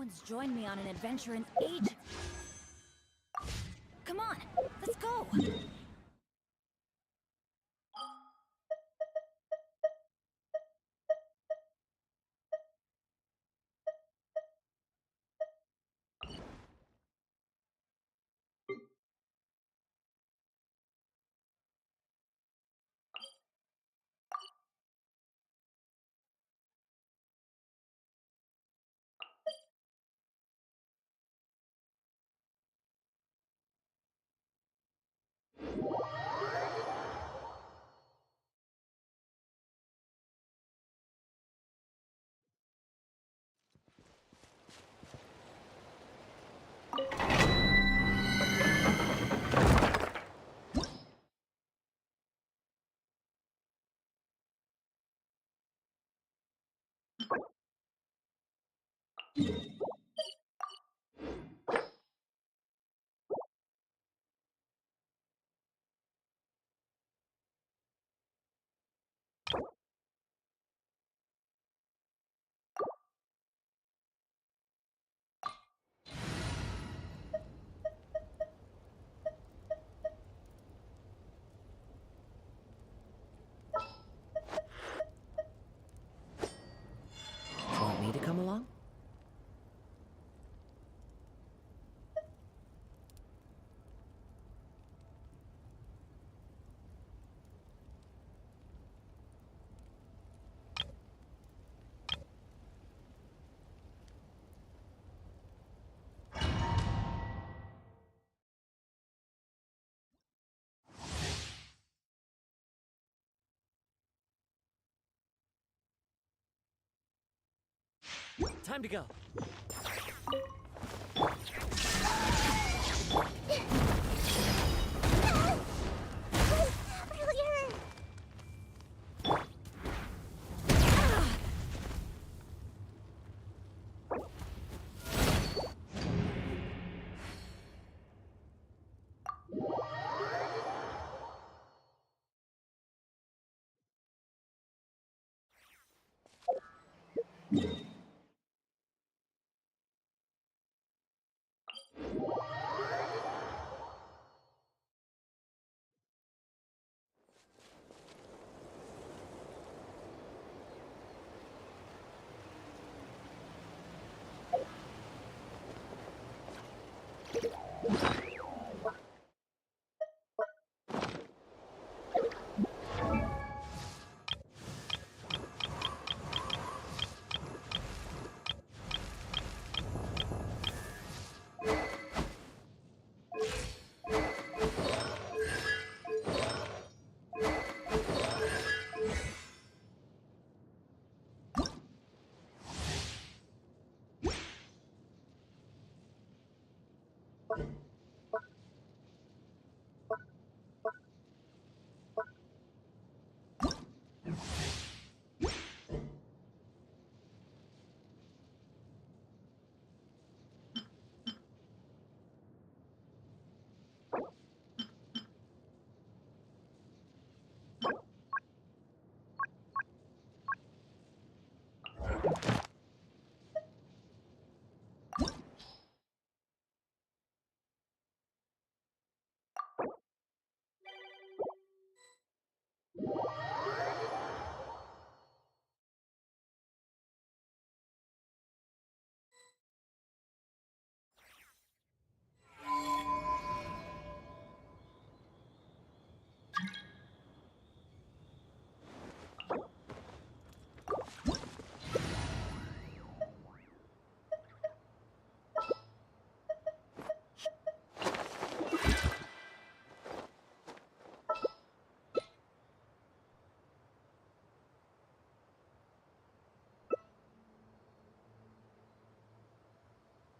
one's joined me on an adventure in ages. Come on, let's go! Want me to come along? Time to go.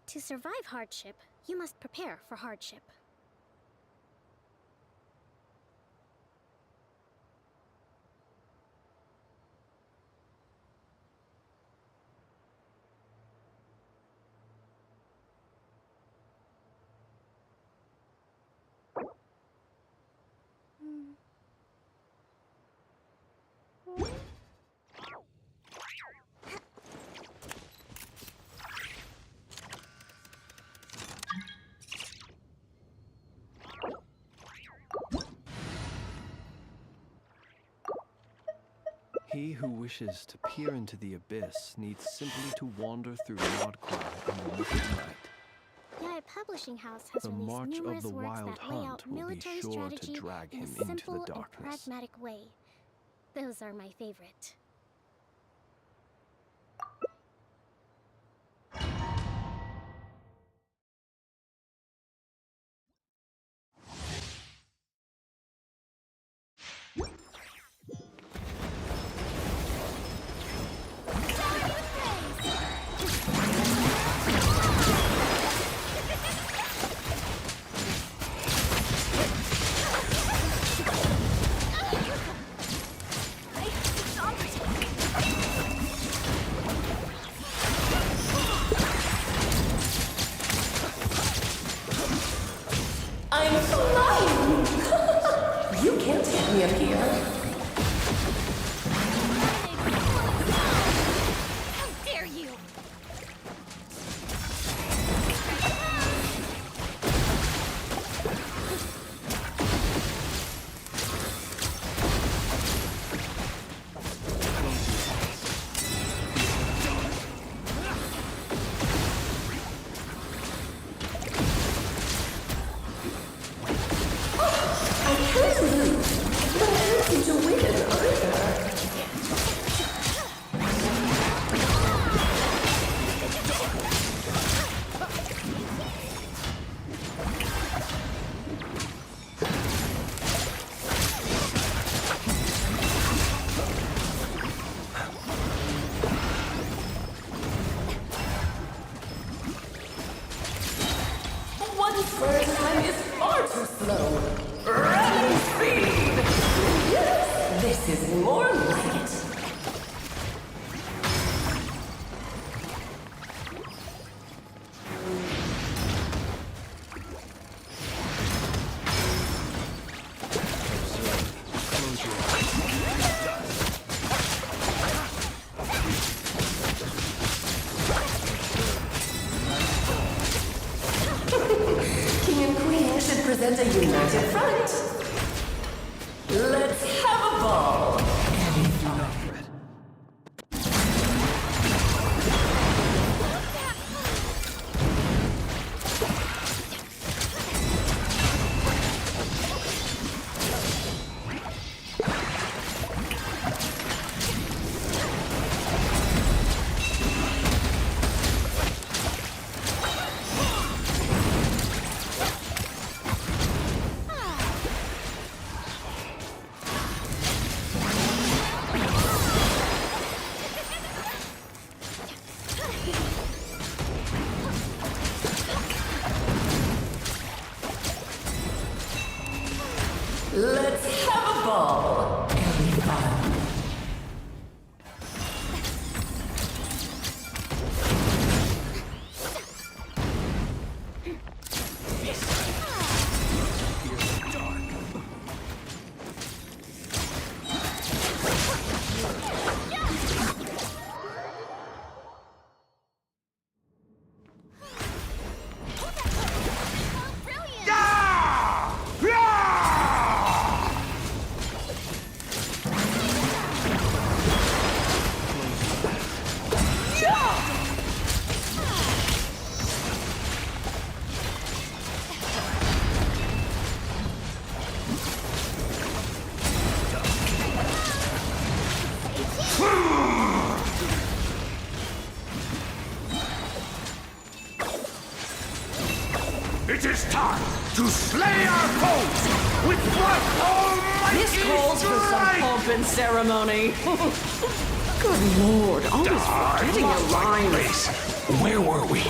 To survive hardship, you must prepare for hardship. He who wishes to peer into the abyss needs simply to wander through Nodqual in the liquid night. Yaya Publishing House has The released march of numerous the works wild that lay out hunt will be military sure to strategy drag in him a into simple the and darkness. pragmatic way. Those are my favorite. I'm flying! You can't get me up here. How dare you! I can't lose, but I don't seem to win either. One first time is far too slow. Running speed! Yes, this is more like it. Close your eyes. King and Queen should present a united front. Let's have a ball. Alfred. Let's have a ball. It'll be fun. It is time to slay our foes with what almighty This calls for some strike! pomp and ceremony. Good lord, always I've forgetting your lost my lines. place. Where were we?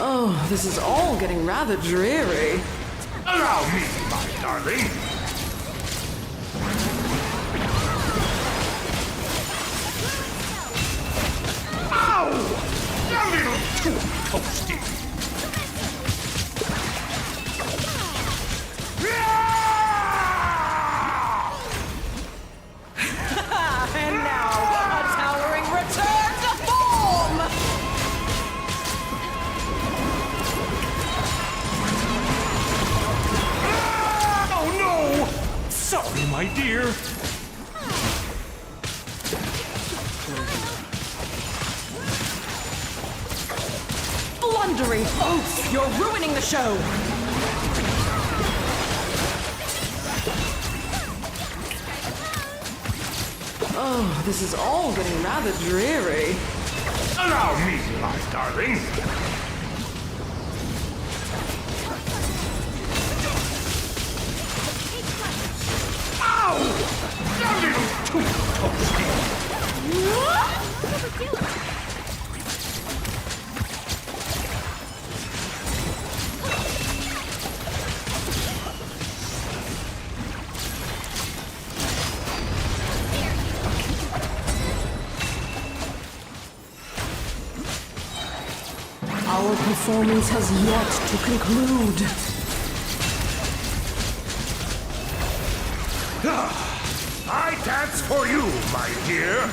Oh, this is all getting rather dreary. Allow me, my darling. Ow! A little too toasty. my dear. Blundering oaf! You're ruining the show! Oh, this is all getting rather dreary. Allow me, my darling. Ow! A little too toasty. Our performance has yet to conclude. I dance for you, my dear.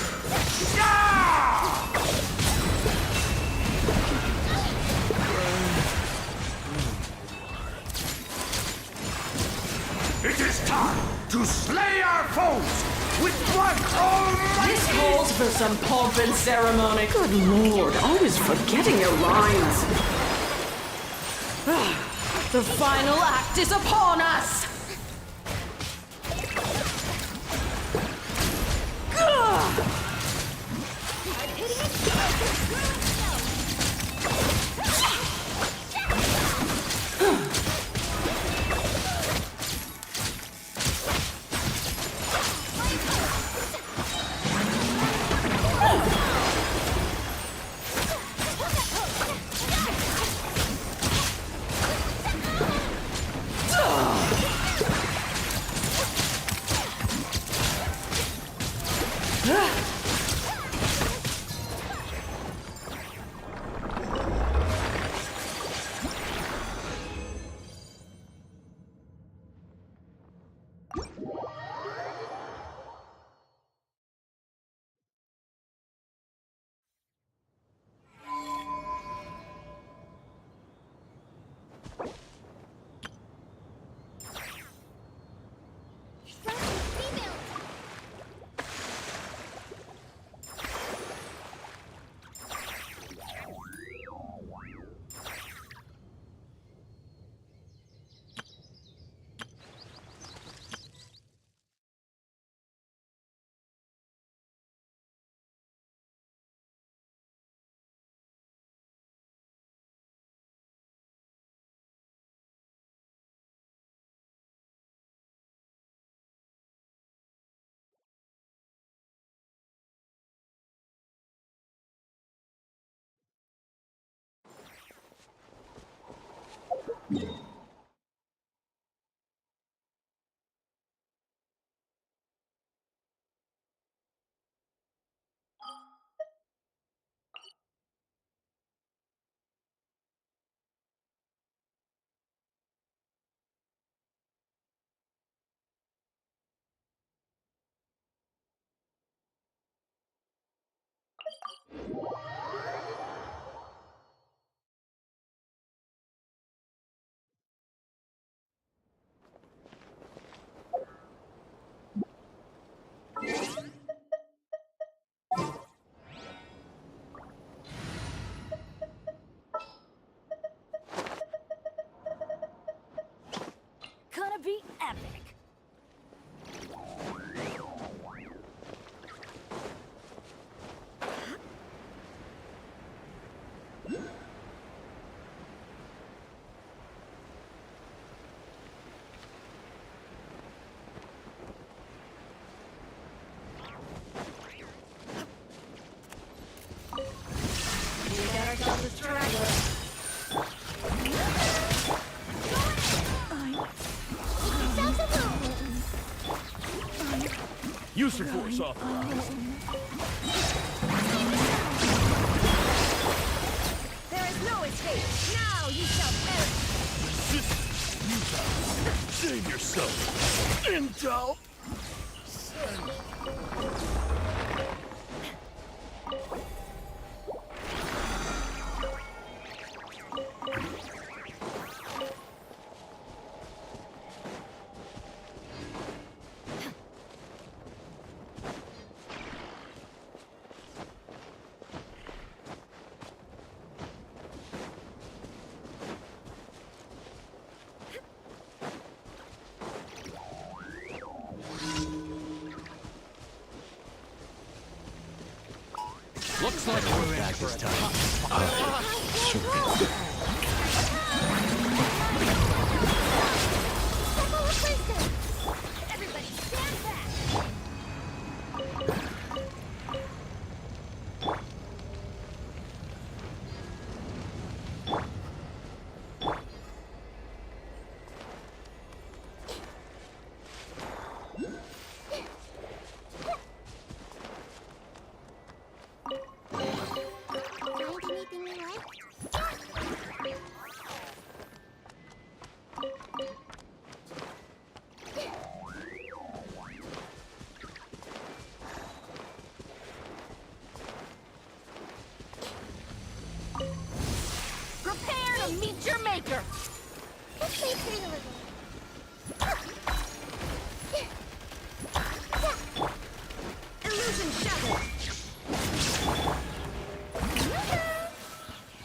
Yeah! It is time to slay our foes with one almighty... This calls for some pomp and ceremony. Good lord, always forgetting your lines. The final act is upon us! Gonna be epic. Use your force authorized. There is no escape. Now you shall perish. Save yourself. Intel. Looks like we're in for a Everybody stand back! Find anything you like? Prepare to meet your maker! Let's play pretty little. Illusion shattered!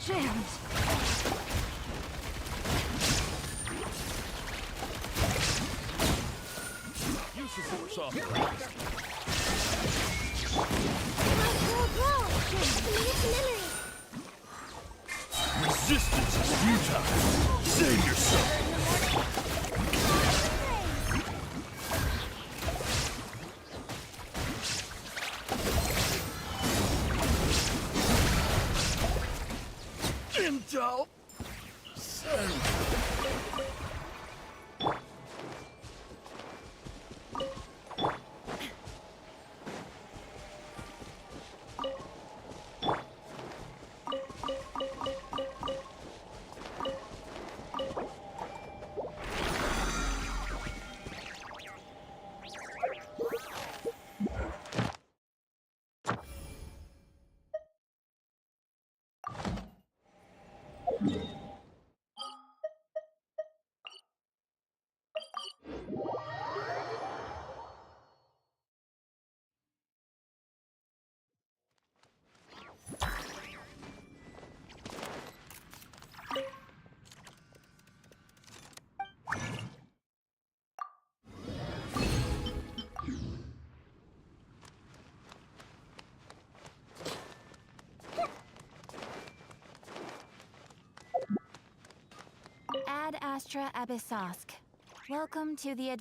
Jammed! Use the force off. Whoa. Commit to memory. Resistance is futile. Save yourself. Intel. Send. Ad Astra Abyssosk. Welcome to the Ad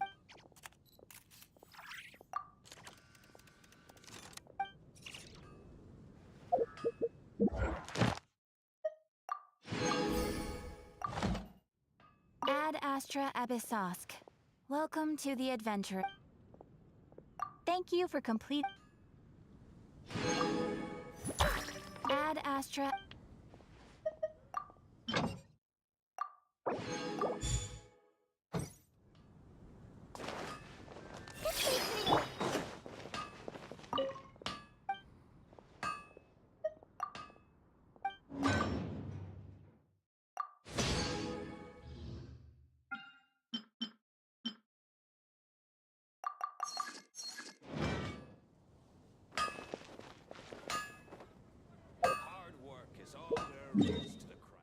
Astra Abyssosk. Welcome to the adventure. Thank you for complete. Ad Astra. Hard work is all there is to the craft.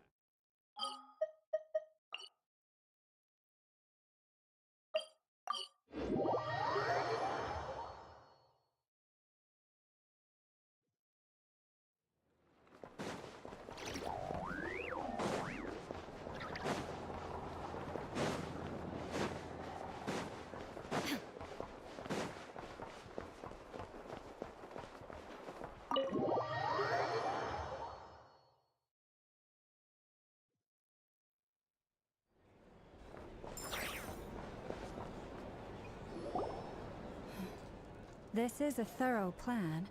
This is a thorough plan,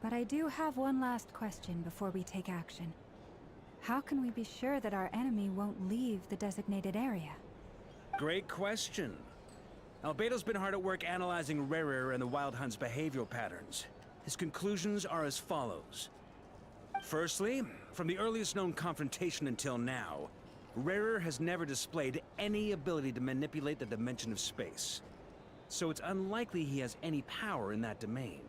but I do have one last question before we take action. How can we be sure that our enemy won't leave the designated area? Great question. Albedo's been hard at work analyzing Rarer and the Wild Hunt's behavioral patterns. His conclusions are as follows. Firstly, from the earliest known confrontation until now, Rarer has never displayed any ability to manipulate the dimension of space. So it's unlikely he has any power in that domain.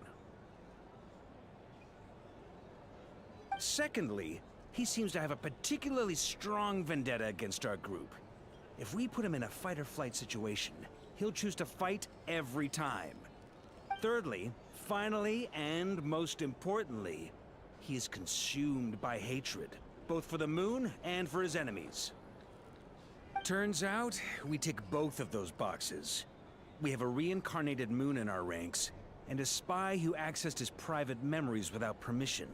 Secondly, he seems to have a particularly strong vendetta against our group. If we put him in a fight-or-flight situation, he'll choose to fight every time. Thirdly, finally, and most importantly, he is consumed by hatred, both for the moon and for his enemies. Turns out, we tick both of those boxes. We have a reincarnated moon in our ranks, and a spy who accessed his private memories without permission.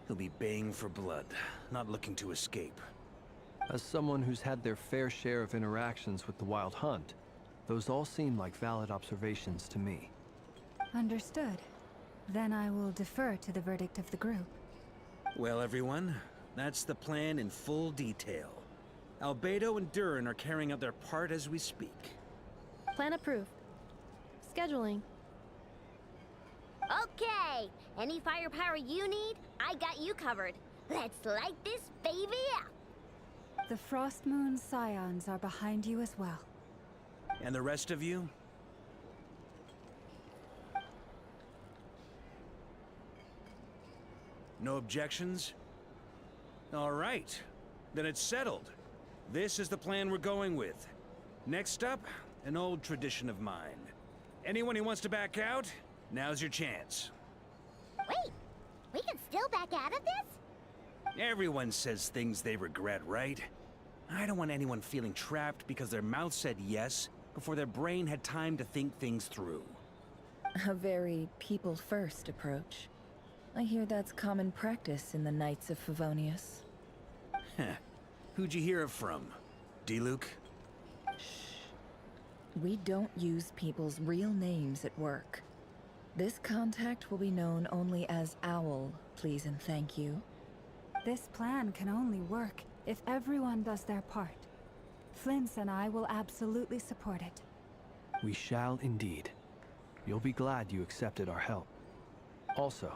He'll be baying for blood, not looking to escape. As someone who's had their fair share of interactions with the Wild Hunt, those all seem like valid observations to me. Understood. Then I will defer to the verdict of the group. Well, everyone, that's the plan in full detail. Albedo and Durin are carrying out their part as we speak. Plan approved. Scheduling. Okay, any firepower you need, I got you covered. Let's light this baby up. The Frost Moon Scions are behind you as well. And the rest of you? No objections? All right, then it's settled. This is the plan we're going with. Next up, an old tradition of mine. Anyone who wants to back out, now's your chance. Wait, we can still back out of this? Everyone says things they regret, right? I don't want anyone feeling trapped because their mouth said yes before their brain had time to think things through. A very people-first approach. I hear that's common practice in the Knights of Favonius. Heh. Who'd you hear it from? D-Luke? We don't use people's real names at work. This contact will be known only as Owl, please and thank you. This plan can only work if everyone does their part. Flint's and I will absolutely support it. We shall indeed. You'll be glad you accepted our help. Also,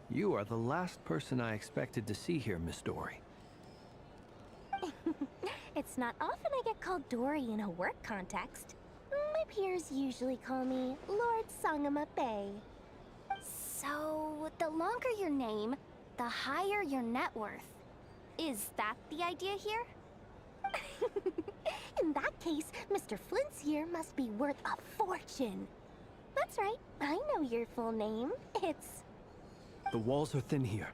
you are the last person I expected to see here, Miss Dory. It's not often I get called Dory in a work context. My peers usually call me Lord Sangama Bay. So, the longer your name, the higher your net worth. Is that the idea here? In that case, Mr. Flint's here must be worth a fortune. That's right, I know your full name. It's... The walls are thin here.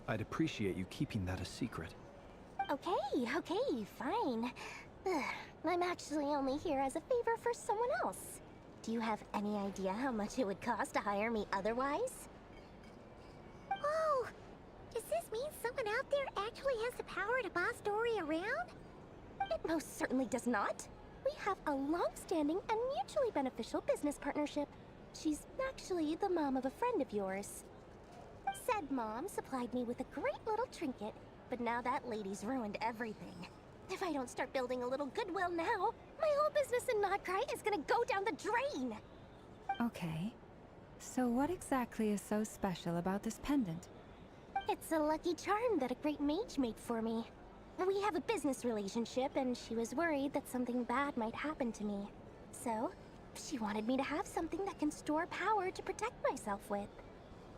I'd appreciate you keeping that a secret. Okay, fine. Ugh, I'm actually only here as a favor for someone else. Do you have any idea how much it would cost to hire me otherwise? Whoa! Does this mean someone out there actually has the power to boss Dory around? It most certainly does not. We have a long-standing and mutually beneficial business partnership. She's actually the mom of a friend of yours. Said mom supplied me with a great little trinket, but now that lady's ruined everything. If I don't start building a little goodwill now, my whole business in Notcry is gonna go down the drain! Okay. So what exactly is so special about this pendant? It's a lucky charm that a great mage made for me. We have a business relationship, and she was worried that something bad might happen to me. So, she wanted me to have something that can store power to protect myself with.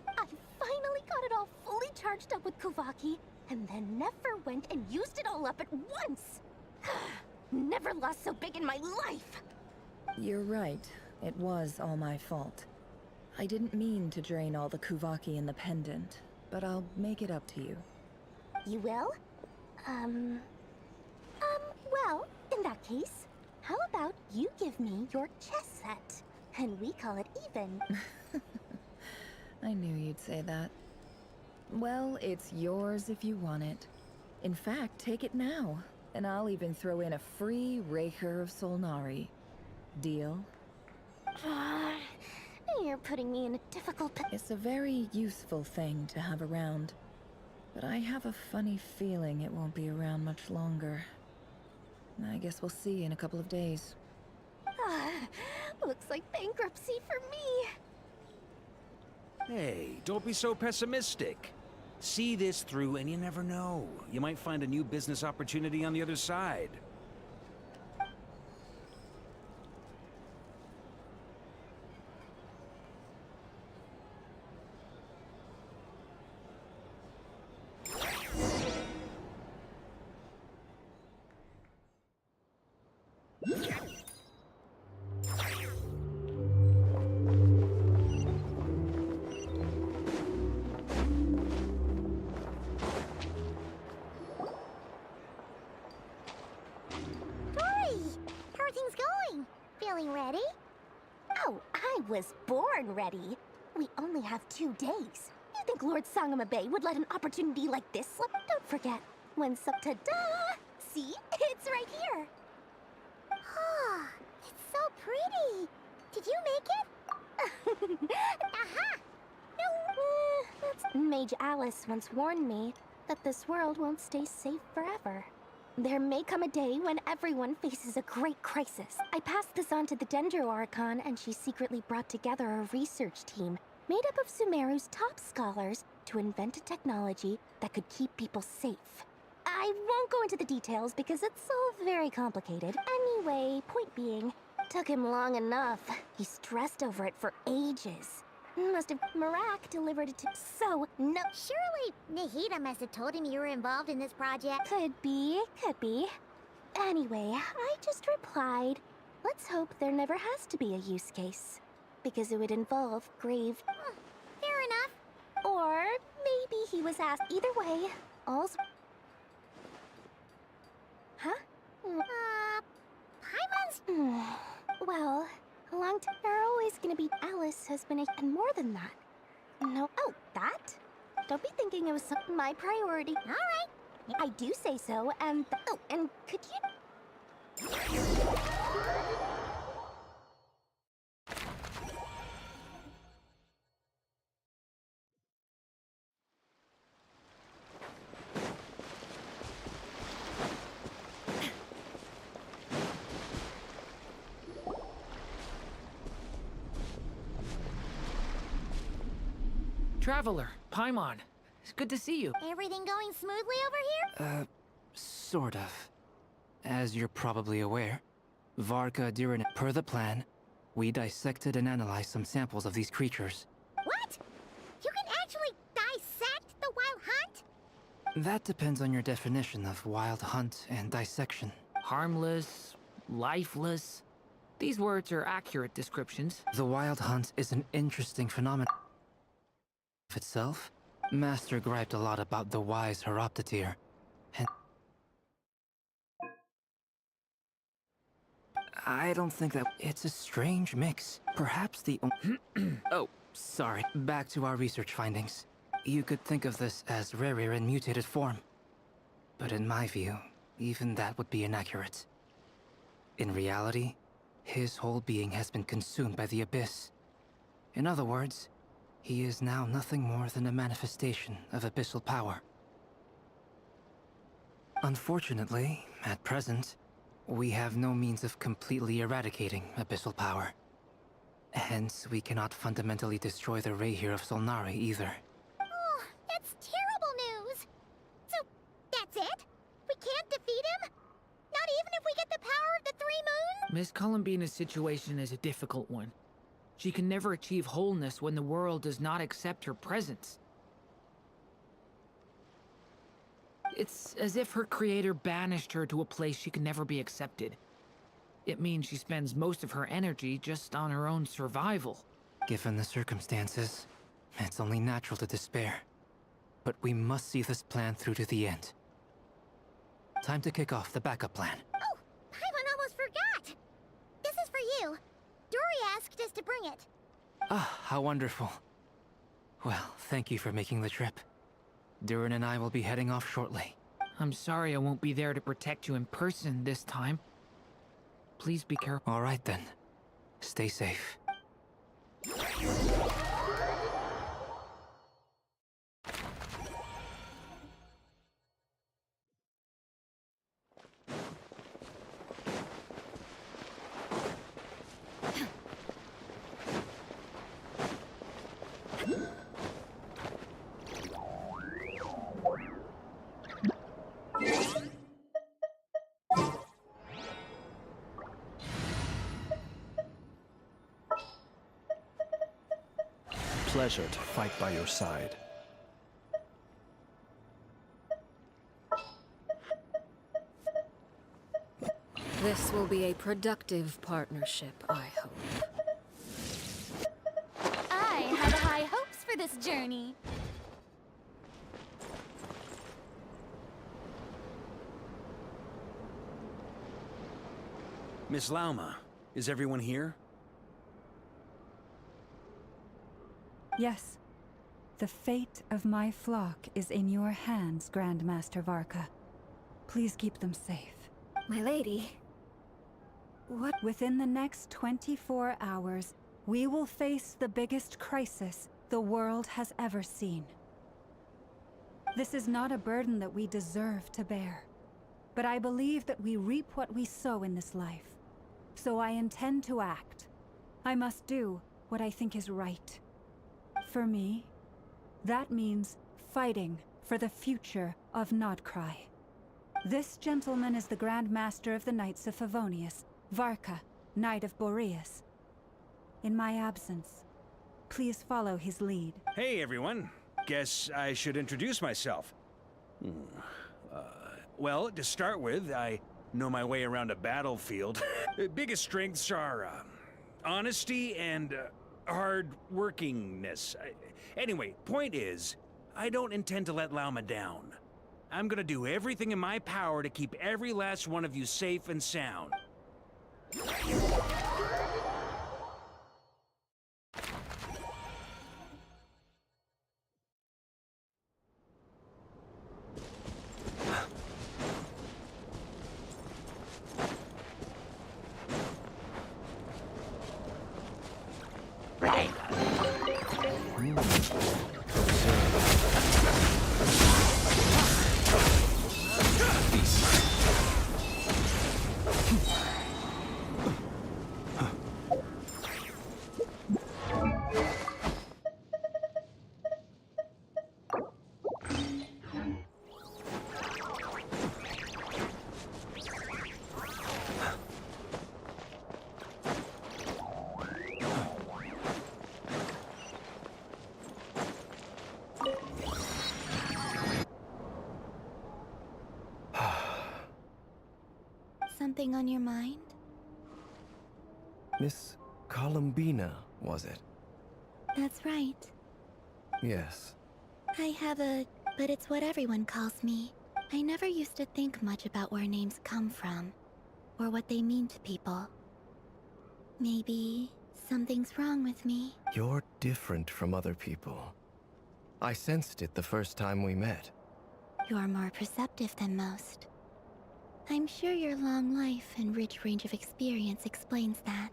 I finally got it all fully charged up with Kuvaki, and then never went and used it all up at once! Never lost so big in my life! You're right. It was all my fault. I didn't mean to drain all the Kuvaki in the pendant, but I'll make it up to you. You will? Well, in that case, how about you give me your chess set, and we call it even? I knew you'd say that. Well, it's yours if you want it. In fact, take it now, and I'll even throw in a free Raker of Solnari. Deal? You're putting me in a difficult It's a very useful thing to have around. But I have a funny feeling it won't be around much longer. I guess we'll see in a couple of days. Looks like bankruptcy for me. Hey, don't be so pessimistic. See this through and you never know. You might find a new business opportunity on the other side. feeling ready? Oh, I was born ready. We only have 2 days. You think Lord Sangamabe would let an opportunity like this slip? Don't forget, when ta-da! See? It's right here. Oh, it's so pretty. Did you make it? Aha! That's Mage Alice once warned me that this world won't stay safe forever. There may come a day when everyone faces a great crisis. I passed this on to the Dendro Archon, and she secretly brought together a research team made up of Sumeru's top scholars to invent a technology that could keep people safe. I won't go into the details because it's all very complicated. Anyway, point being, took him long enough. He stressed over it for ages. Must have Marak delivered it to... So, no... Surely Nahida must have told him you were involved in this project. Could be. Anyway, I just replied, let's hope there never has to be a use case. Because it would involve grave... Fair enough. Or maybe he was asked. Either way, all's... Huh? Paimon's... Well, a long time... They're always gonna be... Alice has been a... And more than that. No... Oh, that? Don't be thinking it was my priority. All right. I do say so, and... Oh, and could you... Traveler, Paimon. It's good to see you. Everything going smoothly over here? Sort of. As you're probably aware, Varka Diran, per the plan, we dissected and analyzed some samples of these creatures. What? You can actually dissect the wild hunt? That depends on your definition of wild hunt and dissection. Harmless, lifeless. These words are accurate descriptions. The wild hunt is an interesting phenomenon itself. Master griped a lot about the wise Horoptotire, and I don't think that it's a strange mix. Perhaps the oh, sorry. Back to our research findings. You could think of this as rarer in mutated form. But in my view, even that would be inaccurate. In reality, his whole being has been consumed by the Abyss. In other words, he is now nothing more than a manifestation of abyssal power. Unfortunately, at present, we have no means of completely eradicating abyssal power. Hence, we cannot fundamentally destroy the Rayhir of Solnari either. Oh, that's terrible news. So, that's it? We can't defeat him? Not even if we get the power of the Three Moons? Miss Columbina's situation is a difficult one. She can never achieve wholeness when the world does not accept her presence. It's as if her creator banished her to a place she can never be accepted. It means she spends most of her energy just on her own survival. Given the circumstances, it's only natural to despair. But we must see this plan through to the end. Time to kick off the backup plan. Oh, Paimon almost forgot. This is for you. Dory asked us to bring it. Ah, how wonderful. Well, thank you for making the trip. Durin and I will be heading off shortly. I'm sorry I won't be there to protect you in person this time. Please be careful. All right then. Stay safe. Pleasure to fight by your side. This will be a productive partnership, I hope. I had high hopes for this journey. Miss Lauma, Is everyone here? Yes. The fate of my flock is in your hands, Grandmaster Varka. Please keep them safe. My lady. What? Within the next 24 hours, we will face the biggest crisis the world has ever seen. This is not a burden that we deserve to bear, but I believe that we reap what we sow in this life. So I intend to act. I must do what I think is right. For me, that means fighting for the future of Nodcry. This gentleman is the Grand Master of the Knights of Favonius, Varka, Knight of Boreas. In my absence, please follow his lead. Hey, everyone. Guess I should introduce myself. Well, to start with, I know my way around a battlefield. Biggest strengths are honesty and hard-workingness. Anyway, point is, I don't intend to let Lauma down. I'm gonna do everything in my power to keep every last one of you safe and sound. Something on your mind? Miss Columbina, was it? That's right. Yes. I have but it's what everyone calls me. I never used to think much about where names come from, or what they mean to people. Maybe something's wrong with me. You're different from other people. I sensed it the first time we met. You're more perceptive than most. I'm sure your long life and rich range of experience explains that.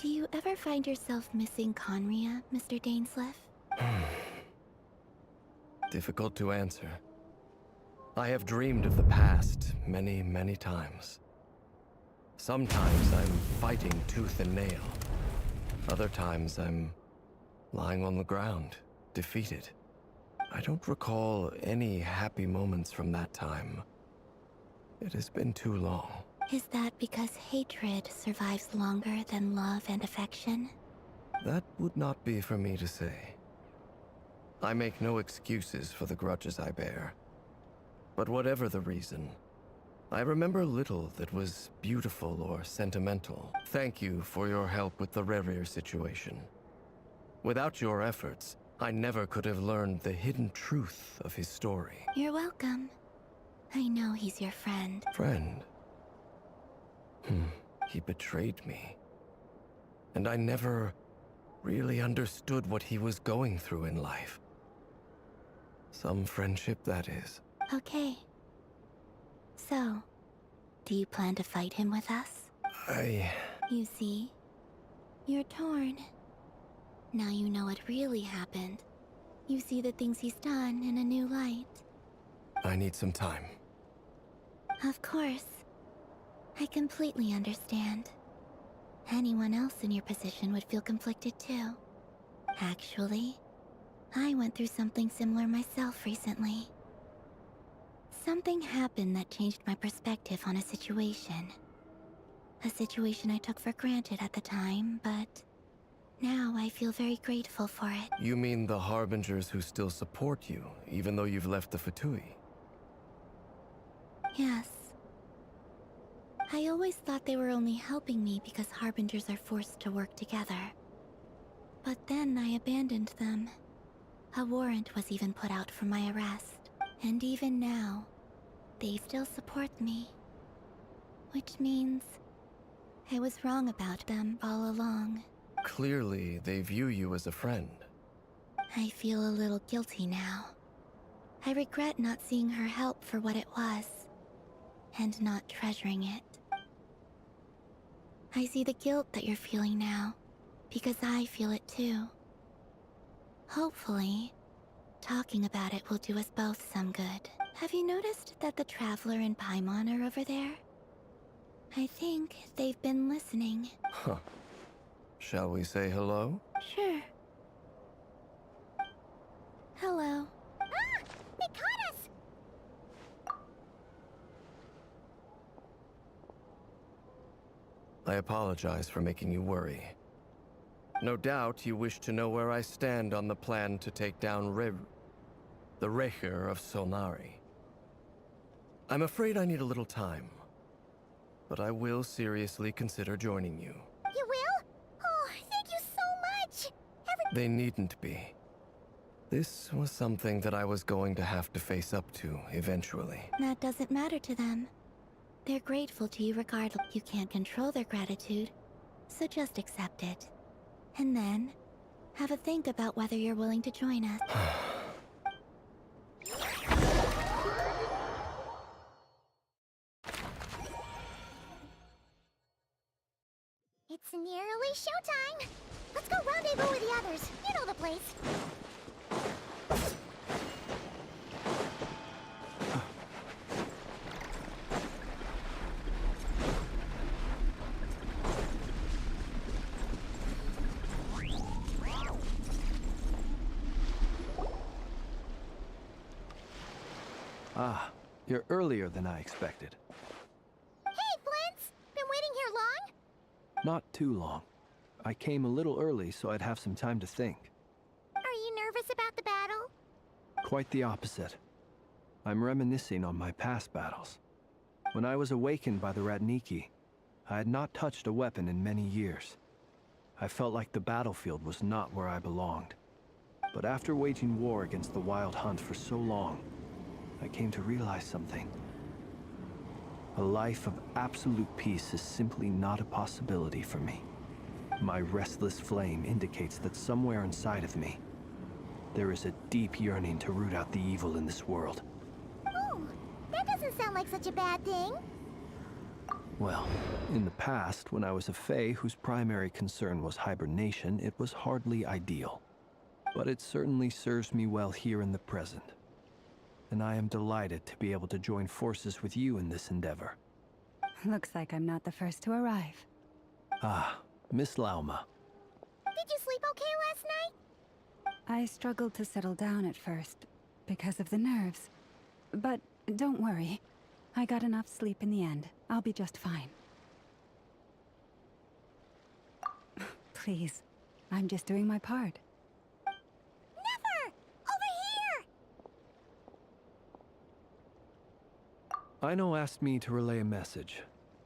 Do you ever find yourself missing Conria, Mr. Dainsleif? Difficult to answer. I have dreamed of the past many, many times. Sometimes I'm fighting tooth and nail. Other times I'm lying on the ground, defeated. I don't recall any happy moments from that time. It has been too long. Is that because hatred survives longer than love and affection? That would not be for me to say. I make no excuses for the grudges I bear. But whatever the reason, I remember little that was beautiful or sentimental. Thank you for your help with the Rerir situation. Without your efforts, I never could have learned the hidden truth of his story. You're welcome. I know he's your friend. Friend? He betrayed me. And I never really understood what he was going through in life. Some friendship, that is. Okay. So, do you plan to fight him with us? You see, you're torn. Now you know what really happened. You see the things he's done in a new light. I need some time. Of course. I completely understand. Anyone else in your position would feel conflicted too. Actually, I went through something similar myself recently. Something happened that changed my perspective on a situation. A situation I took for granted at the time, but now I feel very grateful for it. You mean the Harbingers who still support you, even though you've left the Fatui? Yes. I always thought they were only helping me because Harbingers are forced to work together. But then I abandoned them. A warrant was even put out for my arrest. And even now, they still support me. Which means I was wrong about them all along. Clearly, they view you as a friend. I feel a little guilty now. I regret not seeing her help for what it was, and not treasuring it. I see the guilt that you're feeling now, because I feel it too. Hopefully, talking about it will do us both some good. Have you noticed that the Traveler and Paimon are over there? I think they've been listening. Huh. Shall we say hello? Sure. Hello. Ah! They caught us! I apologize for making you worry. No doubt you wish to know where I stand on the plan to take down the Recher of Solnari. I'm afraid I need a little time, but I will seriously consider joining you. You will? Oh, thank you so much! They needn't be. This was something that I was going to have to face up to eventually. That doesn't matter to them. They're grateful to you regardless. You can't control their gratitude, so just accept it. And then, have a think about whether you're willing to join us. It's nearly showtime! Let's go rendezvous with the others. You know the place. Ah, you're earlier than I expected. Hey, Flint's! Been waiting here long? Not too long. I came a little early so I'd have some time to think. Are you nervous about the battle? Quite the opposite. I'm reminiscing on my past battles. When I was awakened by the Ratniki, I had not touched a weapon in many years. I felt like the battlefield was not where I belonged. But after waging war against the Wild Hunt for so long, I came to realize something. A life of absolute peace is simply not a possibility for me. My restless flame indicates that somewhere inside of me, there is a deep yearning to root out the evil in this world. Oh, that doesn't sound like such a bad thing. Well, in the past, when I was a Fae whose primary concern was hibernation, it was hardly ideal. But it certainly serves me well here in the present. And I am delighted to be able to join forces with you in this endeavor. Looks like I'm not the first to arrive. Ah, Miss Lauma. Did you sleep okay last night? I struggled to settle down at first, because of the nerves. But don't worry. I got enough sleep in the end. I'll be just fine. Please, I'm just doing my part. Never! Over here! Aino asked me to relay a message.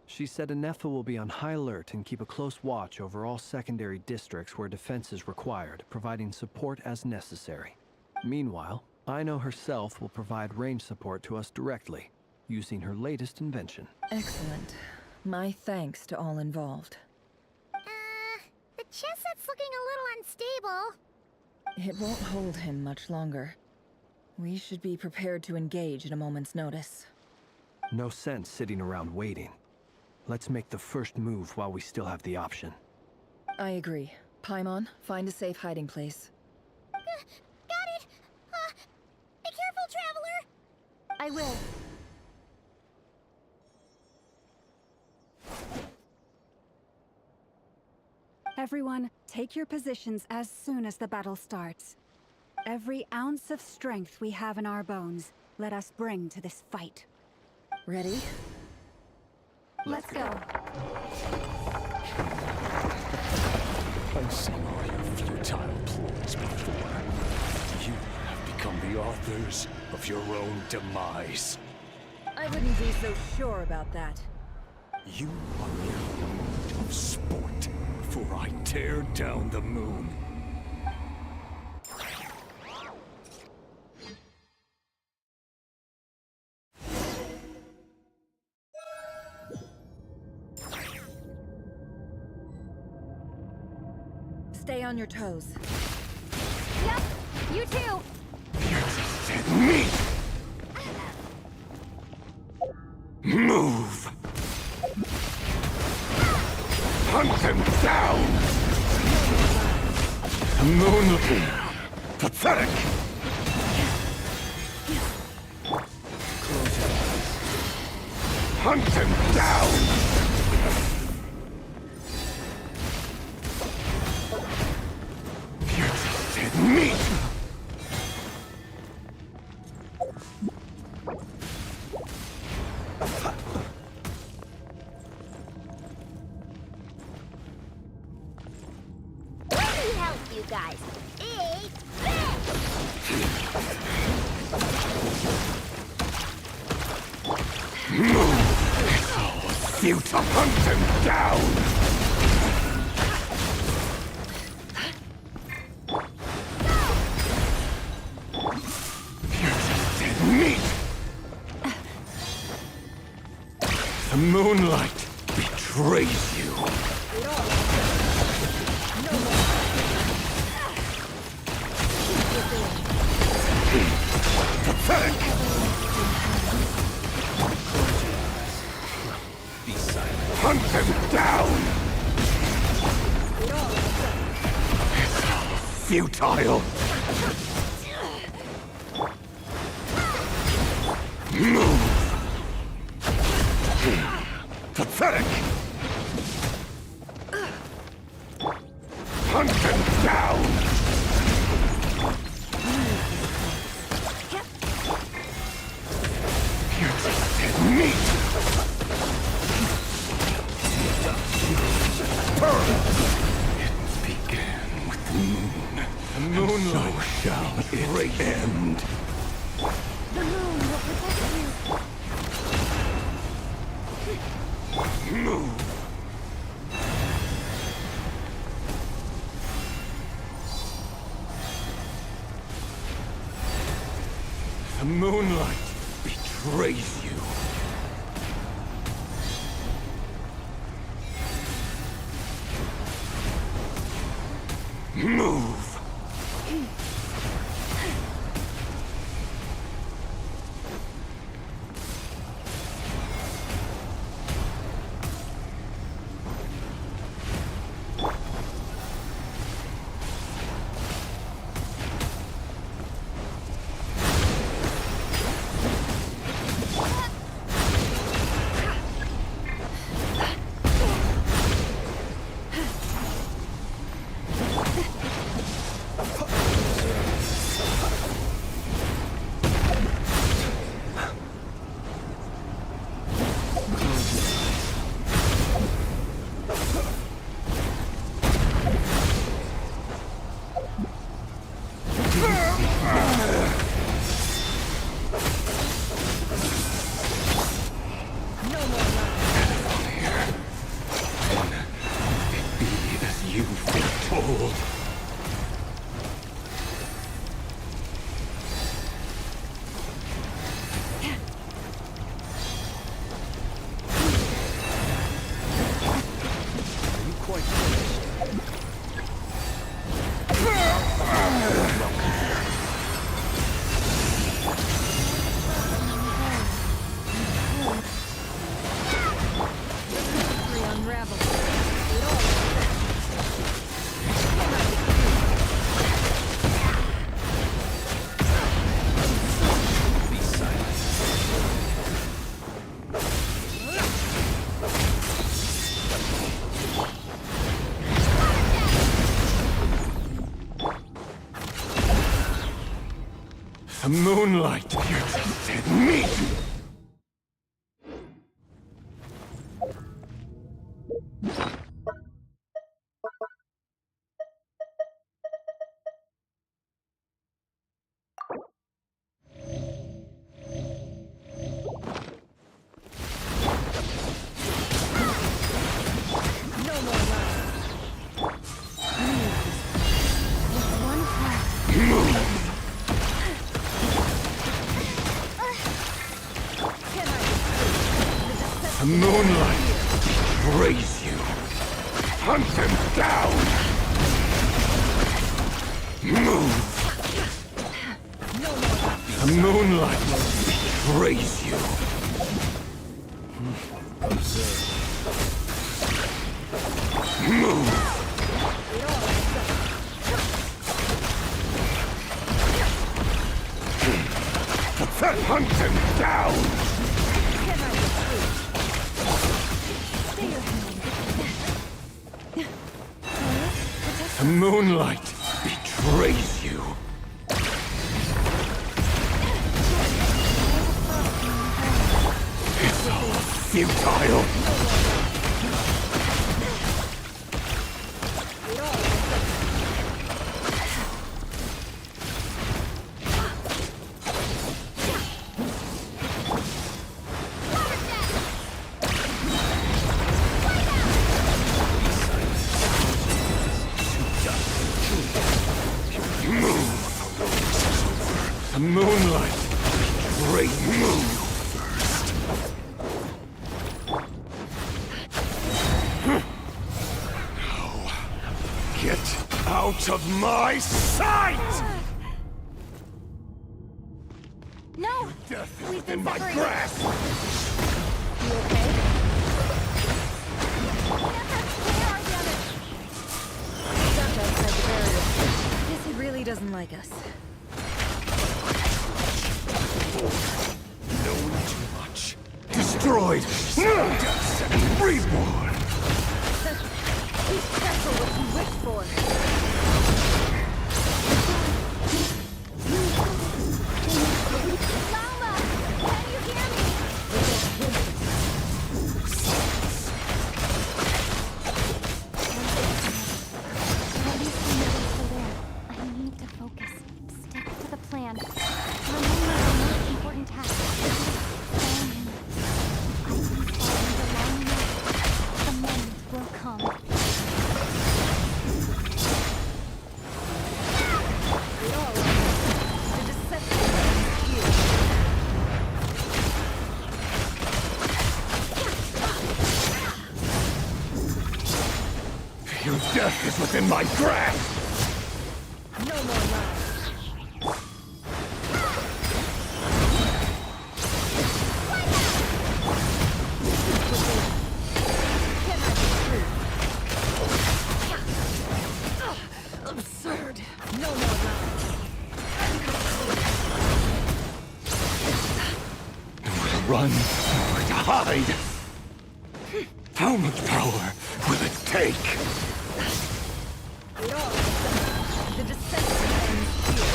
She said Anefa will be on high alert and keep a close watch over all secondary districts where defense is required, providing support as necessary. Meanwhile, Aino herself will provide range support to us directly, using her latest invention. Excellent. My thanks to all involved. The chess set's looking a little unstable. It won't hold him much longer. We should be prepared to engage at a moment's notice. No sense sitting around waiting. Let's make the first move while we still have the option. I agree. Paimon, find a safe hiding place. Got it! Be careful, Traveler! I will. Everyone, take your positions as soon as the battle starts. Every ounce of strength we have in our bones, let us bring to this fight. Ready? Let's go. I've seen all your futile ploys before. You have become the authors of your own demise. I wouldn't be so sure about that. You are mere image of sport before I tear down the moon. Stay on your toes. Yep, you too. Me! Move! Hunt them down! Moonlight! Pathetic! Hunt them down! You're just dead meat! Let me help you guys. Eat You to hunt them down! You're just dead meat! The moonlight betrays you. Pathetic! Hunt them down! It's all futile! Move! Pathetic! Hunt them down! You're just dead meat! It began with the moon. The moonlight shall it end. The moon will protect you. Move. The moonlight betrays you. Move! The moonlight, you're just dead meat! The moonlight betrays you. Hunt them down! The moonlight betrays you. Move. Hunt him down! The moonlight betrays you. It's all futile. The moonlight betrays you first. Now, get out of my sight! No! Death is We've been in my separated. grasp! You okay? Where are the others? Stuck outside the barrier. Guess he really doesn't like us. Known too much. Destroyed! And reborn! Be careful what you wish for. Lama! Can you hear me? I need to focus. Stick to the plan. Remember the most important task. Follow him. I can follow the long night. The moment will come. The deception ends here. Your death is within my grasp! No more lies. Absurd. No more lies. Nowhere to run, nowhere to hide! How much power will it take? It all ends up. The deception ends here.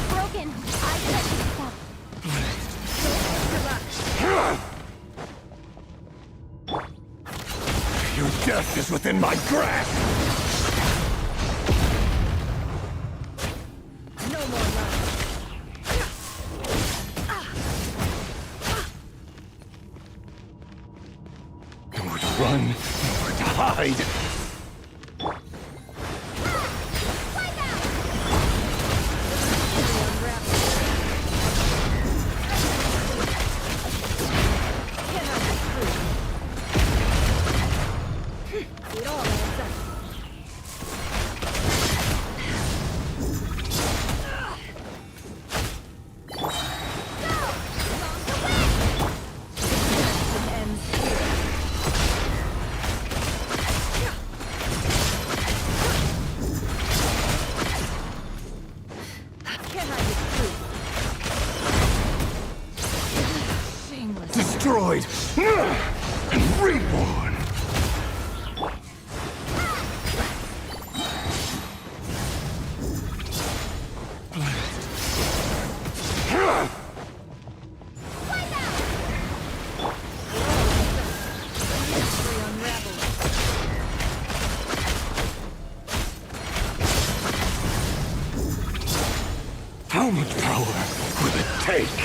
Broken. I can't keep up. Your death is within my grasp! No more lies. Nowhere to run, nowhere to hide! It all adds up. Deception ends here. Can I be true? Shameless. Destroyed! And reborn! How much power will it take?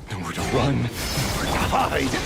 Nowhere to run, nowhere to hide.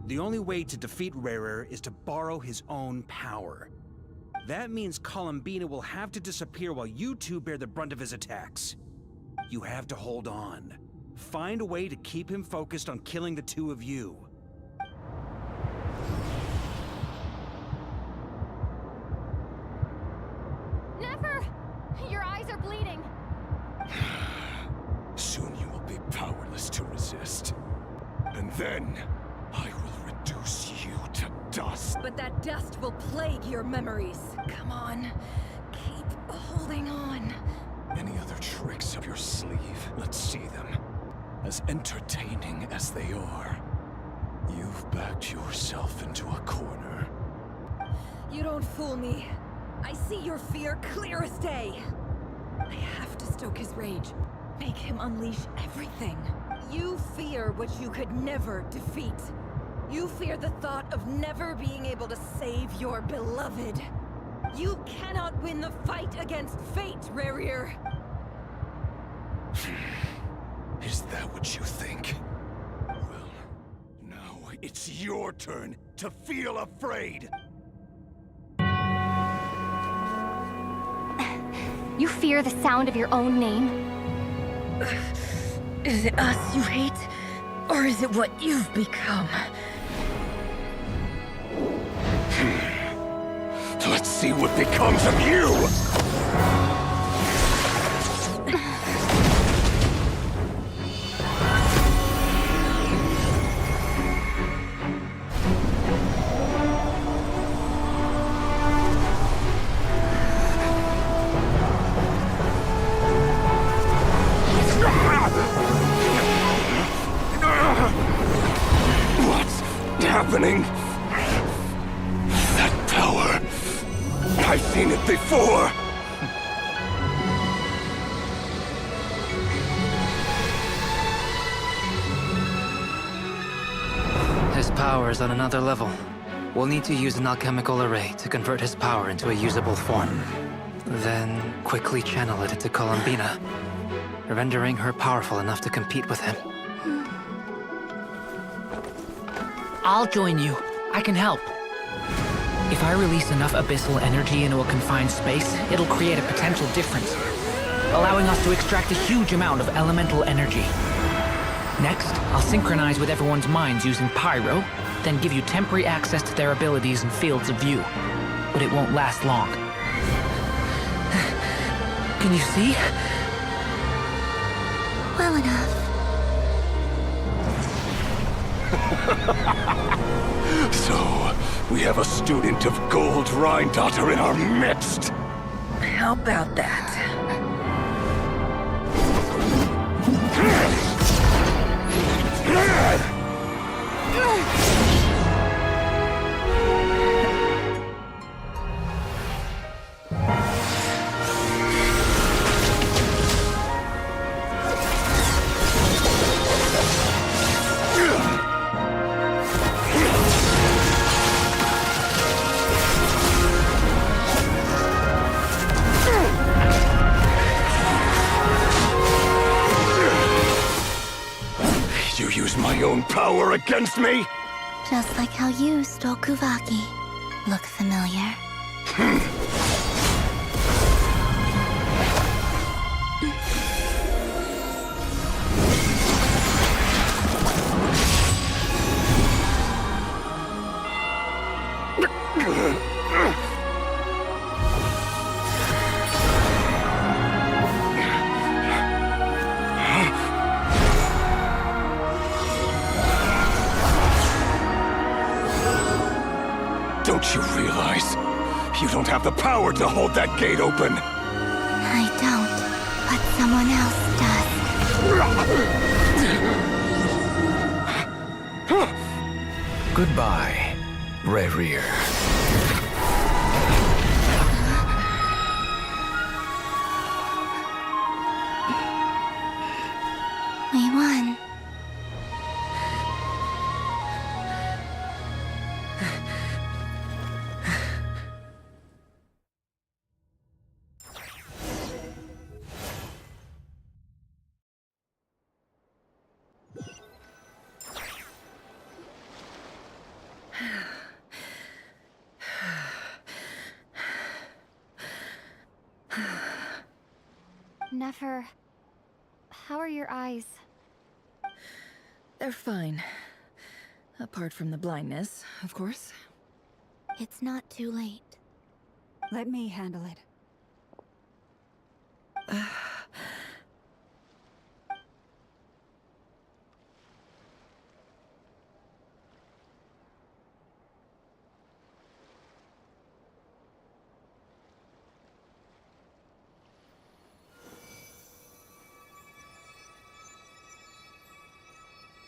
The only way to defeat Rarer is to borrow his own power. That means Columbina will have to disappear while you two bear the brunt of his attacks. You have to hold on. Find a way to keep him focused on killing the two of you. Never! Your eyes are bleeding. Soon you will be powerless to resist. And then, I will reduce you to dust. But that dust will plague your memories. Come on. Keep holding on. Any other tricks up your sleeve? Let's see them. As entertaining as they are, you've backed yourself into a corner. You don't fool me. I see your fear clear as day. I have to stoke his rage. Make him unleash everything. You fear what you could never defeat. You fear the thought of never being able to save your beloved. You cannot win the fight against fate, Rarir. Is that what you think? Well, now it's your turn to feel afraid. You fear the sound of your own name? Is it us you hate? Or is it what you've become? Let's see what becomes of you! What's happening? That power. I've seen it before! His power is on another level. We'll need to use an alchemical array to convert his power into a usable form. Then quickly channel it into Columbina, rendering her powerful enough to compete with him. I'll join you. I can help. If I release enough abyssal energy into a confined space, it'll create a potential difference, allowing us to extract a huge amount of elemental energy. Next, I'll synchronize with everyone's minds using Pyro, then give you temporary access to their abilities and fields of view. But it won't last long. Can you see? Well enough. So, we have a student of Gold Rhine-Daughter in our midst! How about that? You use my own power against me? Just like how you stole Kuvaki. Look familiar? You don't have the power to hold that gate open! I don't, but someone else does. Goodbye, Rerir. We won. Nefer, how are your eyes? They're fine. Apart from the blindness, of course. It's not too late. Let me handle it.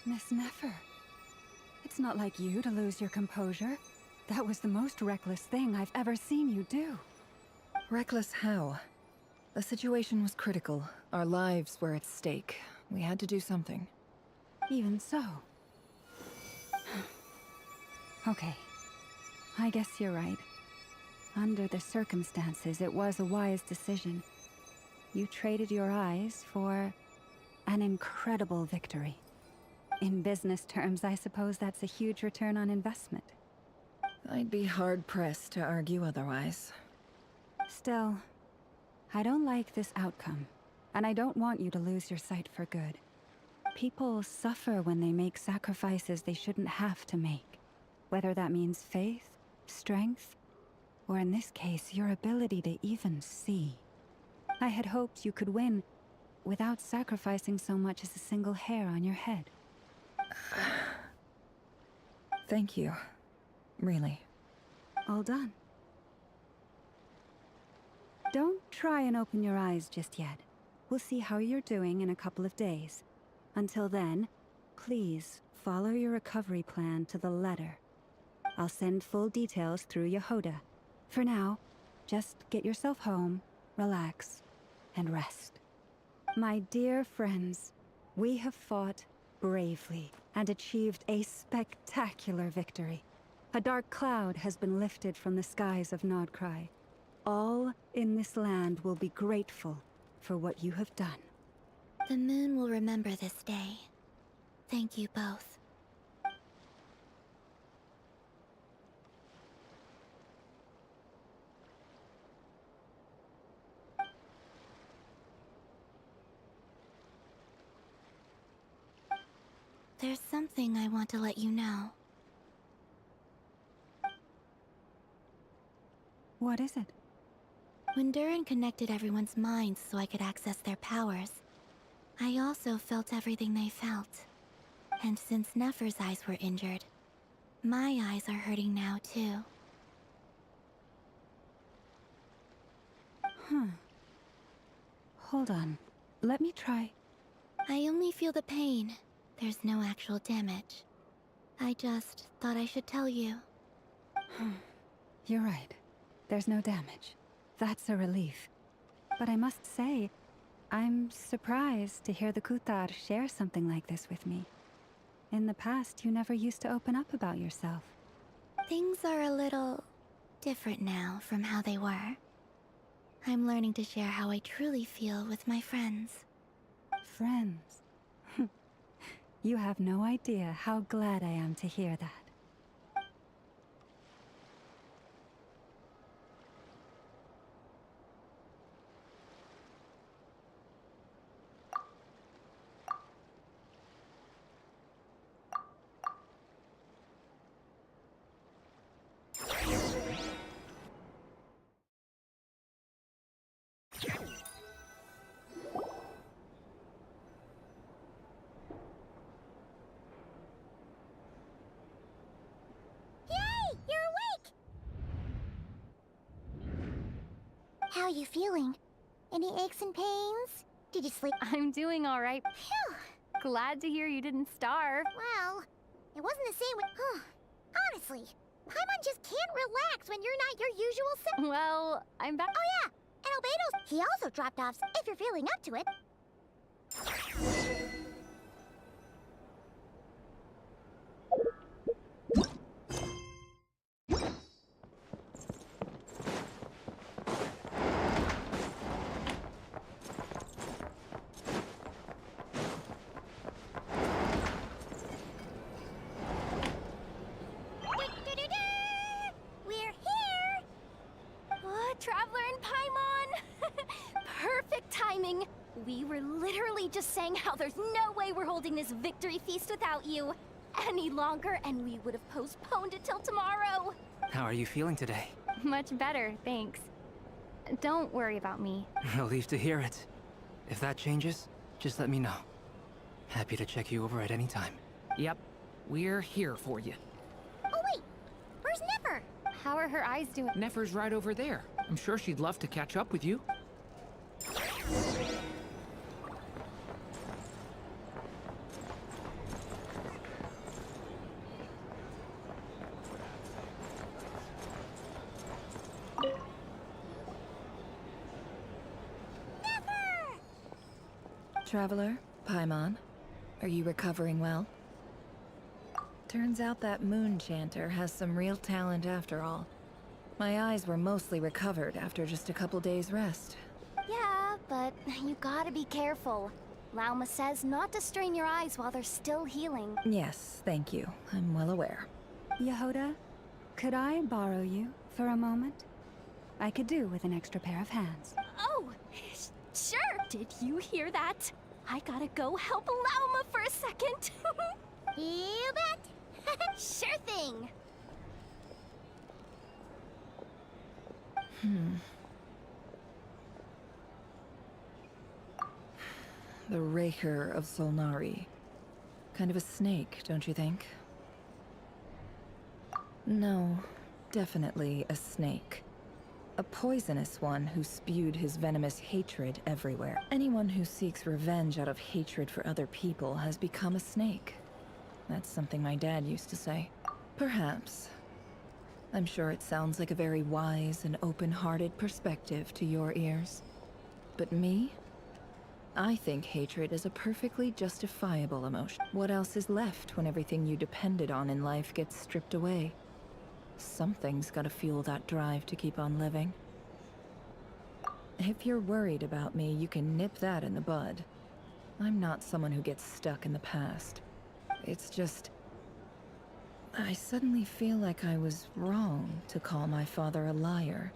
Miss Nefer, it's not like you to lose your composure. That was the most reckless thing I've ever seen you do. Reckless how? The situation was critical. Our lives were at stake. We had to do something. Even so. Okay. I guess you're right. Under the circumstances, it was a wise decision. You traded your eyes for an incredible victory. In business terms, I suppose that's a huge return on investment. I'd be hard-pressed to argue otherwise. Still, I don't like this outcome, and I don't want you to lose your sight for good. People suffer when they make sacrifices they shouldn't have to make, whether that means faith, strength, or in this case, your ability to even see. I had hoped you could win without sacrificing so much as a single hair on your head. Thank you. Really. All done. Don't try and open your eyes just yet. We'll see how you're doing in a couple of days. Until then, please follow your recovery plan to the letter. I'll send full details through Yehoda. For now, just get yourself home, relax, and rest. My dear friends, we have fought bravely and achieved a spectacular victory. A dark cloud has been lifted from the skies of Nodcry. All in this land will be grateful for what you have done. The moon will remember this day. Thank you both. There's something I want to let you know. What is it? When Durin connected everyone's minds so I could access their powers, I also felt everything they felt. And since Nefer's eyes were injured, my eyes are hurting now too. Hold on. Let me try. I only feel the pain. There's no actual damage. I just thought I should tell you. You're right. There's no damage. That's a relief. But I must say, I'm surprised to hear the Kutar share something like this with me. In the past, you never used to open up about yourself. Things are a little different now from how they were. I'm learning to share how I truly feel with my friends. Friends? You have no idea how glad I am to hear that. you feeling? Any aches and pains? Did you sleep? I'm doing all right. Phew. Glad to hear you didn't starve. Well, it wasn't the same with... Honestly, Paimon just can't relax when you're not your usual self. Well, I'm back. Oh yeah, and Albedo's... He also dropped off if you're feeling up to it. We're here! What, Traveler and Paimon? Perfect timing. We were literally just saying how there's no way we're holding this victory feast without you any longer, and we would have postponed it till tomorrow. How are you feeling today? Much better, thanks. Don't worry about me. Relieved to hear it. If that changes, just let me know. Happy to check you over at any time. Yep, we're here for you. Oh wait, where's Nefer? How are her eyes doing? Nefer's right over there. I'm sure she'd love to catch up with you. Traveler, Paimon, are you recovering well? Turns out that moon chanter has some real talent after all. My eyes were mostly recovered after just a couple days' rest. Yeah, but you gotta be careful. Lauma says not to strain your eyes while they're still healing. Yes, thank you. I'm well aware. Yehoda, could I borrow you for a moment? I could do with an extra pair of hands. Oh, sure. Did you hear that? I gotta go help Lauma for a second. You bet! Sure thing. The Raker of Solnari. Kind of a snake, don't you think? No, definitely a snake. A poisonous one who spewed his venomous hatred everywhere. Anyone who seeks revenge out of hatred for other people has become a snake. That's something my dad used to say. Perhaps. I'm sure it sounds like a very wise and open-hearted perspective to your ears. But me? I think hatred is a perfectly justifiable emotion. What else is left when everything you depended on in life gets stripped away? Something's gotta fuel that drive to keep on living. If you're worried about me, you can nip that in the bud. I'm not someone who gets stuck in the past. It's just... I suddenly feel like I was wrong to call my father a liar.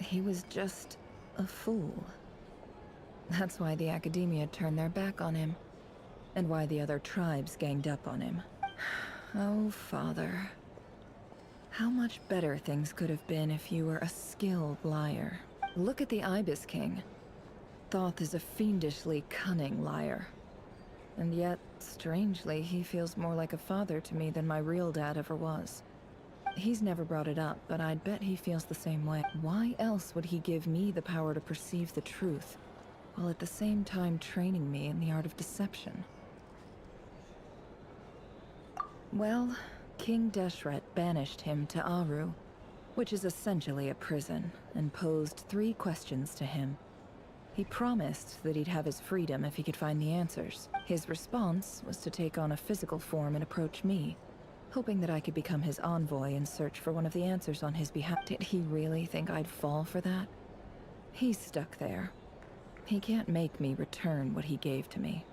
He was just a fool. That's why the Academia turned their back on him, and why the other tribes ganged up on him. Oh, Father. How much better things could have been if you were a skilled liar. Look at the Ibis King. Thoth is a fiendishly cunning liar. And yet, strangely, he feels more like a father to me than my real dad ever was. He's never brought it up, but I'd bet he feels the same way. Why else would he give me the power to perceive the truth, while at the same time training me in the art of deception? Well, King Deshret banished him to Aru, which is essentially a prison, and posed 3 questions to him. He promised that he'd have his freedom if he could find the answers. His response was to take on a physical form and approach me, hoping that I could become his envoy and search for one of the answers on his behalf. Did he really think I'd fall for that? He's stuck there. He can't make me return what he gave to me.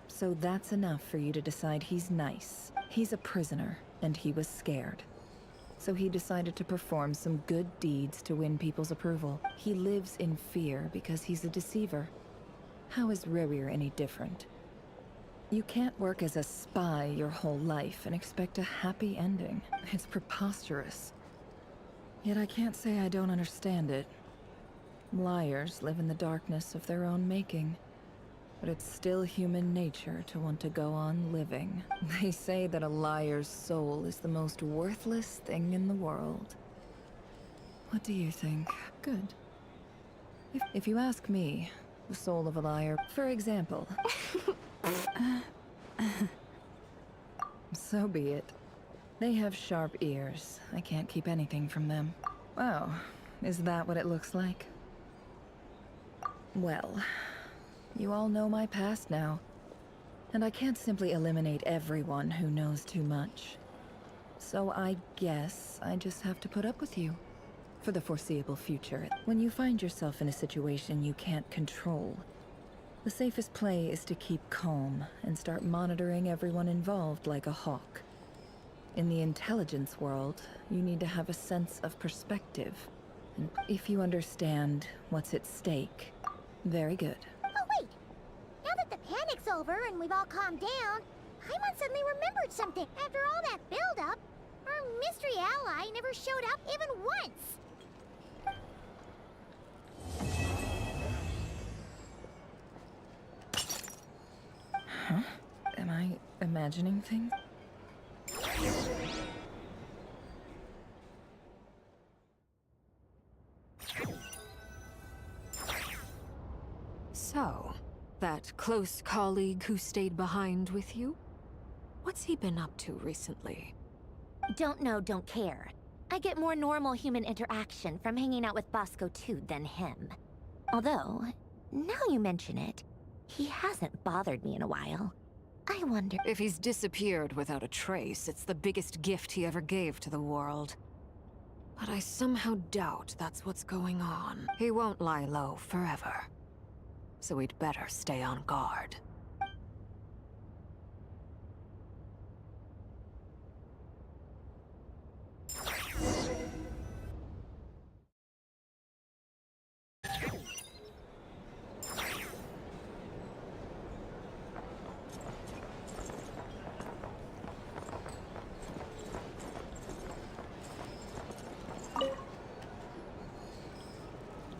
So that's enough for you to decide he's nice. He's a prisoner, and he was scared. So he decided to perform some good deeds to win people's approval. He lives in fear because he's a deceiver. How is Rerir any different? You can't work as a spy your whole life and expect a happy ending. It's preposterous. Yet I can't say I don't understand it. Liars live in the darkness of their own making. But it's still human nature to want to go on living. They say that a liar's soul is the most worthless thing in the world. What do you think? Good. If you ask me, the soul of a liar, for example. So be it. They have sharp ears. I can't keep anything from them. Wow, is that what it looks like? Well, you all know my past now. And I can't simply eliminate everyone who knows too much. So I guess I just have to put up with you. For the foreseeable future. When you find yourself in a situation you can't control, the safest play is to keep calm and start monitoring everyone involved like a hawk. In the intelligence world, you need to have a sense of perspective. And if you understand what's at stake, very good. Oh wait! Now that the panic's over and we've all calmed down, Paimon suddenly remembered something. After all that build-up, our mystery ally never showed up even once. Huh? Am I imagining things? So, that close colleague who stayed behind with you? What's he been up to recently? Don't know, don't care. I get more normal human interaction from hanging out with Bosco 2 than him. Although, now you mention it, he hasn't bothered me in a while. I wonder... If he's disappeared without a trace, it's the biggest gift he ever gave to the world. But I somehow doubt that's what's going on. He won't lie low forever. So we'd better stay on guard.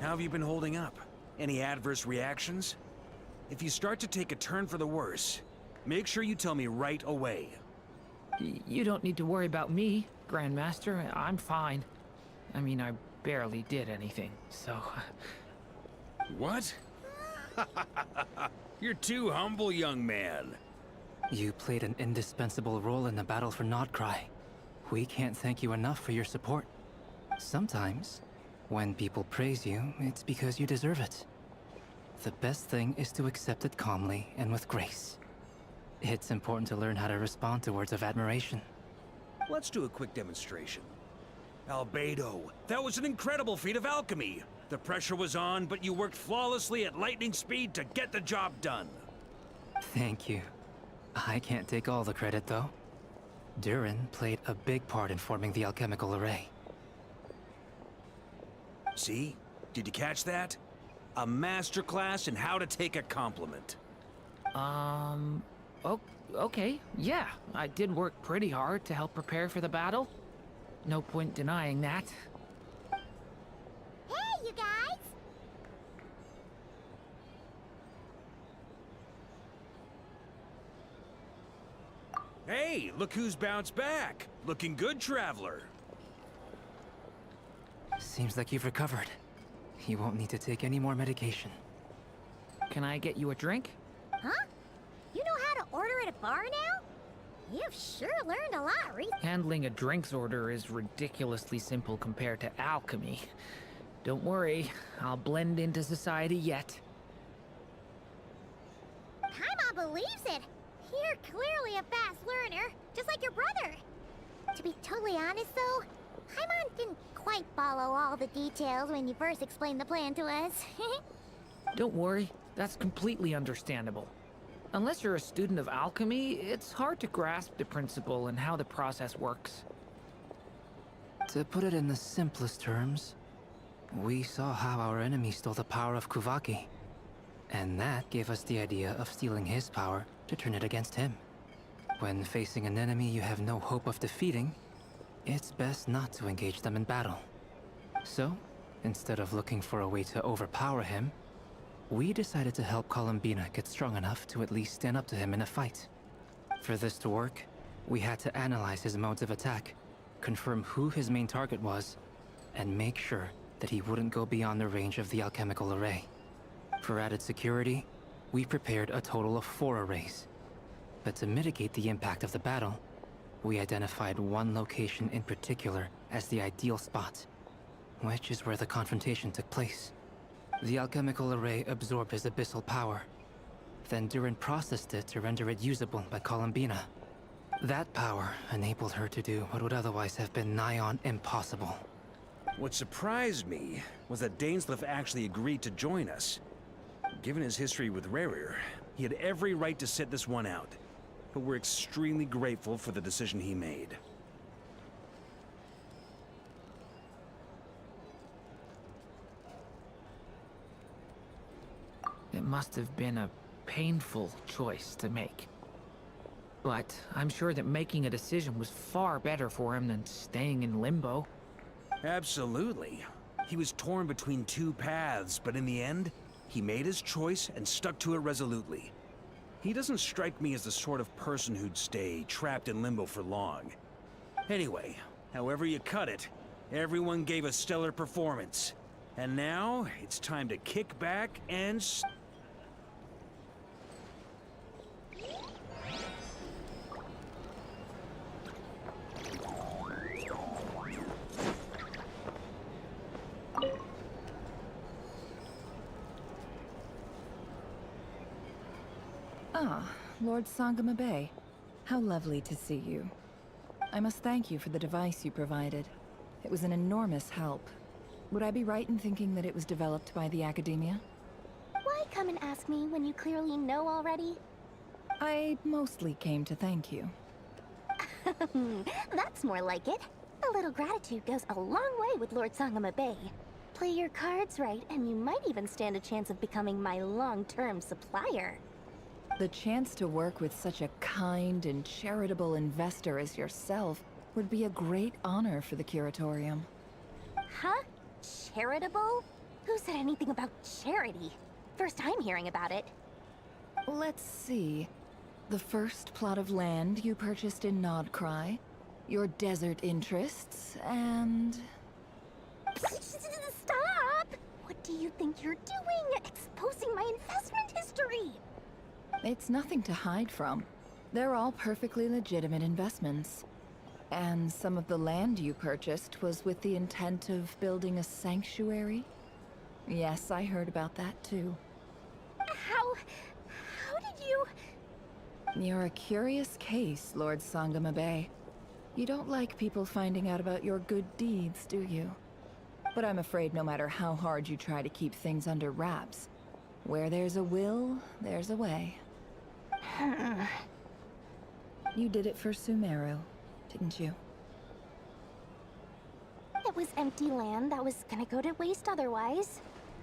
How have you been holding up? Any adverse reactions? If you start to take a turn for the worse, make sure you tell me right away. You don't need to worry about me, Grandmaster. I'm fine. I mean, I barely did anything, so... What? You're too humble, young man. You played an indispensable role in the battle for Nodcry. We can't thank you enough for your support. Sometimes, when people praise you, it's because you deserve it. The best thing is to accept it calmly and with grace. It's important to learn how to respond to words of admiration. Let's do a quick demonstration. Albedo, that was an incredible feat of alchemy. The pressure was on, but you worked flawlessly at lightning speed to get the job done. Thank you. I can't take all the credit, though. Durin played a big part in forming the alchemical array. See? Did you catch that? A masterclass in how to take a compliment. Okay, yeah. I did work pretty hard to help prepare for the battle. No point denying that. Hey, you guys! Hey, look who's bounced back. Looking good, Traveler. Seems like you've recovered. You won't need to take any more medication. Can I get you a drink? Huh? You know how to order at a bar now? You've sure learned a lot recently. Handling a drinks order is ridiculously simple compared to alchemy. Don't worry, I'll blend into society yet. Paimon believes it. You're clearly a fast learner, just like your brother. To be totally honest, though, Paimon didn't quite follow all the details when you first explained the plan to us. Don't worry, that's completely understandable. Unless you're a student of alchemy, it's hard to grasp the principle and how the process works. To put it in the simplest terms, we saw how our enemy stole the power of Kuvaki. And that gave us the idea of stealing his power to turn it against him. When facing an enemy you have no hope of defeating, it's best not to engage them in battle. So, instead of looking for a way to overpower him, we decided to help Columbina get strong enough to at least stand up to him in a fight. For this to work, we had to analyze his modes of attack, confirm who his main target was, and make sure that he wouldn't go beyond the range of the alchemical array. For added security, we prepared a total of 4 arrays. But to mitigate the impact of the battle, we identified one location in particular as the ideal spot, which is where the confrontation took place. The alchemical array absorbed his abyssal power. Then Durin processed it to render it usable by Columbina. That power enabled her to do what would otherwise have been nigh on impossible. What surprised me was that Dainsleif actually agreed to join us. Given his history with Rerir, he had every right to sit this one out. But we're extremely grateful for the decision he made. It must have been a painful choice to make. But I'm sure that making a decision was far better for him than staying in limbo. Absolutely. He was torn between 2 paths, but in the end, he made his choice and stuck to it resolutely. He doesn't strike me as the sort of person who'd stay trapped in limbo for long. Anyway, however you cut it, everyone gave a stellar performance. And now, it's time to kick back and Ah, Lord Sangama Bay. How lovely to see you. I must thank you for the device you provided. It was an enormous help. Would I be right in thinking that it was developed by the Academia? Why come and ask me when you clearly know already? I mostly came to thank you. That's more like it. A little gratitude goes a long way with Lord Sangama Bay. Play your cards right, and you might even stand a chance of becoming my long-term supplier. The chance to work with such a kind and charitable investor as yourself would be a great honor for the Curatorium. Huh? Charitable? Who said anything about charity? First I'm hearing about it. Let's see. The first plot of land you purchased in Nodcry, your desert interests, and... Stop! What do you think you're doing? Exposing my investment history! It's nothing to hide from. They're all perfectly legitimate investments. And some of the land you purchased was with the intent of building a sanctuary? Yes, I heard about that too. How did you... You're a curious case, Lord Sangama Bay. You don't like people finding out about your good deeds, do you? But I'm afraid no matter how hard you try to keep things under wraps, where there's a will, there's a way. You did it for Sumeru, didn't you? It was empty land that was gonna go to waste otherwise.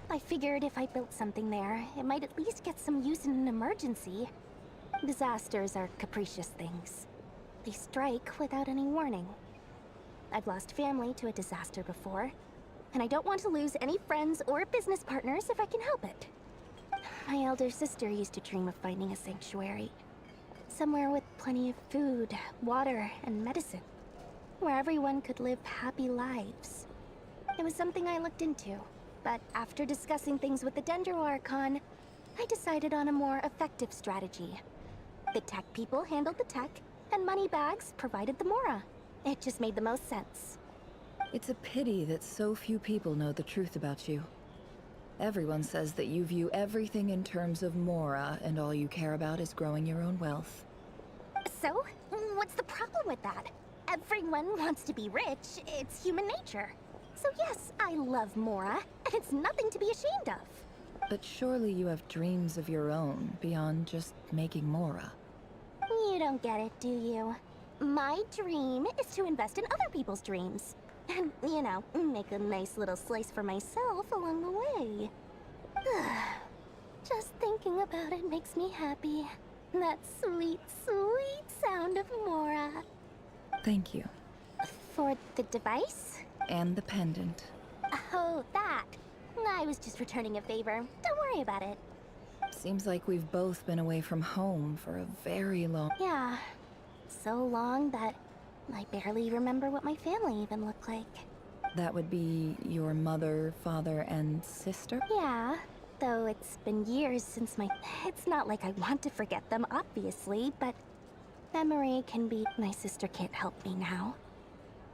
I figured if I built something there, it might at least get some use in an emergency. Disasters are capricious things. They strike without any warning. I've lost family to a disaster before, and I don't want to lose any friends or business partners if I can help it. My elder sister used to dream of finding a sanctuary. Somewhere with plenty of food, water, and medicine. Where everyone could live happy lives. It was something I looked into, but after discussing things with the Dendro Archon, I decided on a more effective strategy. The tech people handled the tech, and Moneybags provided the Mora. It just made the most sense. It's a pity that so few people know the truth about you. Everyone says that you view everything in terms of Mora, and all you care about is growing your own wealth. So, what's the problem with that? Everyone wants to be rich. It's human nature. So yes, I love Mora, and it's nothing to be ashamed of. But surely you have dreams of your own, beyond just making Mora. You don't get it, do you? My dream is to invest in other people's dreams. And, you know, make a nice little slice for myself along the way. Just thinking about it makes me happy. That sweet, sweet sound of Mora. Thank you. For the device? And the pendant. Oh, that. I was just returning a favor. Don't worry about it. Seems like we've both been away from home for a very long... Yeah. So long that I barely remember what my family even looked like. That would be your mother, father, and sister? Yeah, though it's been years since my... It's not like I want to forget them, obviously, but... Memory can be... My sister can't help me now.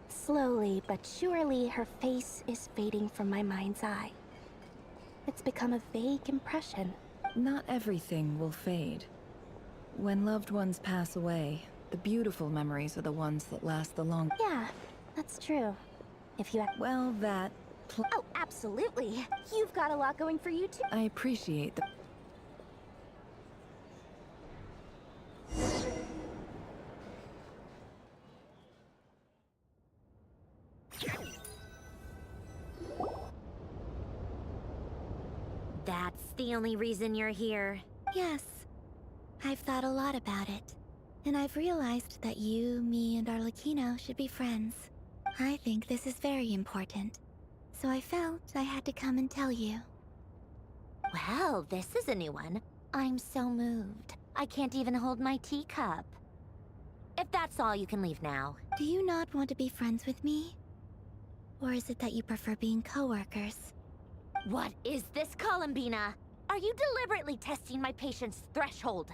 Slowly but surely, her face is fading from my mind's eye. It's become a vague impression. Not everything will fade. When loved ones pass away, the beautiful memories are the ones that last the longest. Yeah, that's true. If you had... Well, that... Oh, absolutely. You've got a lot going for you, too. I appreciate the... That's the only reason you're here. Yes. I've thought a lot about it. And I've realized that you, me, and Arlecchino should be friends. I think this is very important. So I felt I had to come and tell you. Well, this is a new one. I'm so moved. I can't even hold my teacup. If that's all, you can leave now. Do you not want to be friends with me? Or is it that you prefer being co-workers? What is this, Columbina? Are you deliberately testing my patience threshold?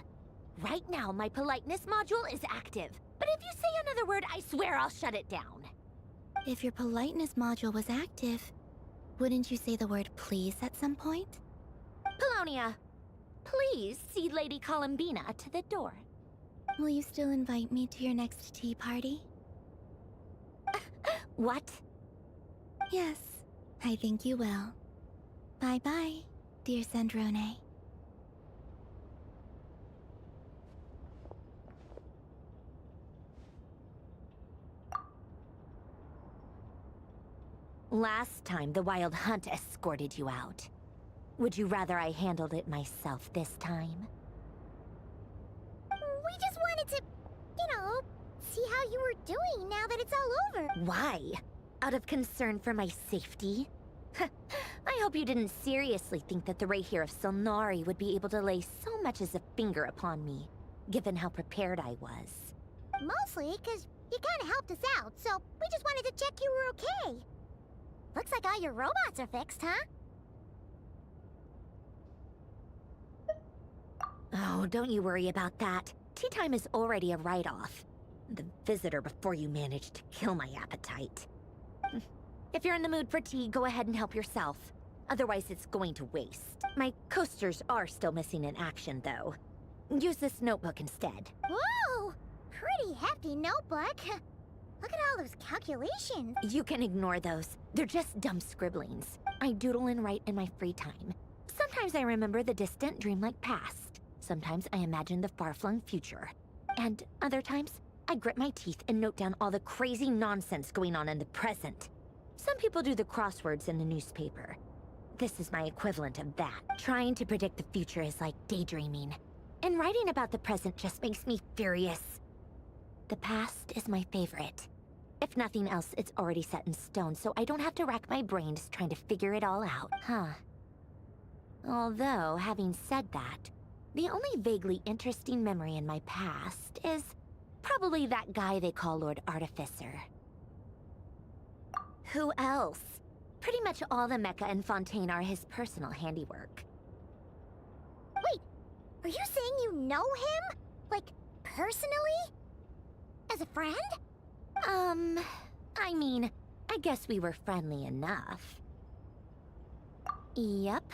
Right now, my politeness module is active. But if you say another word, I swear I'll shut it down. If your politeness module was active, wouldn't you say the word please at some point? Polonia, please see Lady Columbina to the door. Will you still invite me to your next tea party? What? Yes, I think you will. Bye-bye, dear Sandrone. Last time, the Wild Hunt escorted you out. Would you rather I handled it myself this time? We just wanted to, see how you were doing now that it's all over. Why? Out of concern for my safety? I hope you didn't seriously think that the Rayhir of Solnari would be able to lay so much as a finger upon me, given how prepared I was. Mostly because you kind of helped us out, so we just wanted to check you were okay. Looks like all your robots are fixed, huh? Oh, don't you worry about that. Tea time is already a write-off. The visitor before you managed to kill my appetite. If you're in the mood for tea, go ahead and help yourself. Otherwise, it's going to waste. My coasters are still missing in action, though. Use this notebook instead. Whoa! Pretty hefty notebook. Look at all those calculations. You can ignore those. They're just dumb scribblings. I doodle and write in my free time. Sometimes I remember the distant, dreamlike past. Sometimes I imagine the far-flung future. And other times, I grit my teeth and note down all the crazy nonsense going on in the present. Some people do the crosswords in the newspaper. This is my equivalent of that. Trying to predict the future is like daydreaming. And writing about the present just makes me furious. The past is my favorite. If nothing else, it's already set in stone, so I don't have to rack my brains trying to figure it all out, huh? Although, having said that, the only vaguely interesting memory in my past is probably that guy they call Lord Artificer. Who else? Pretty much all the mecha and Fontaine are his personal handiwork. Wait, are you saying you know him? Like, personally? As a friend? I mean, I guess we were friendly enough. Yep.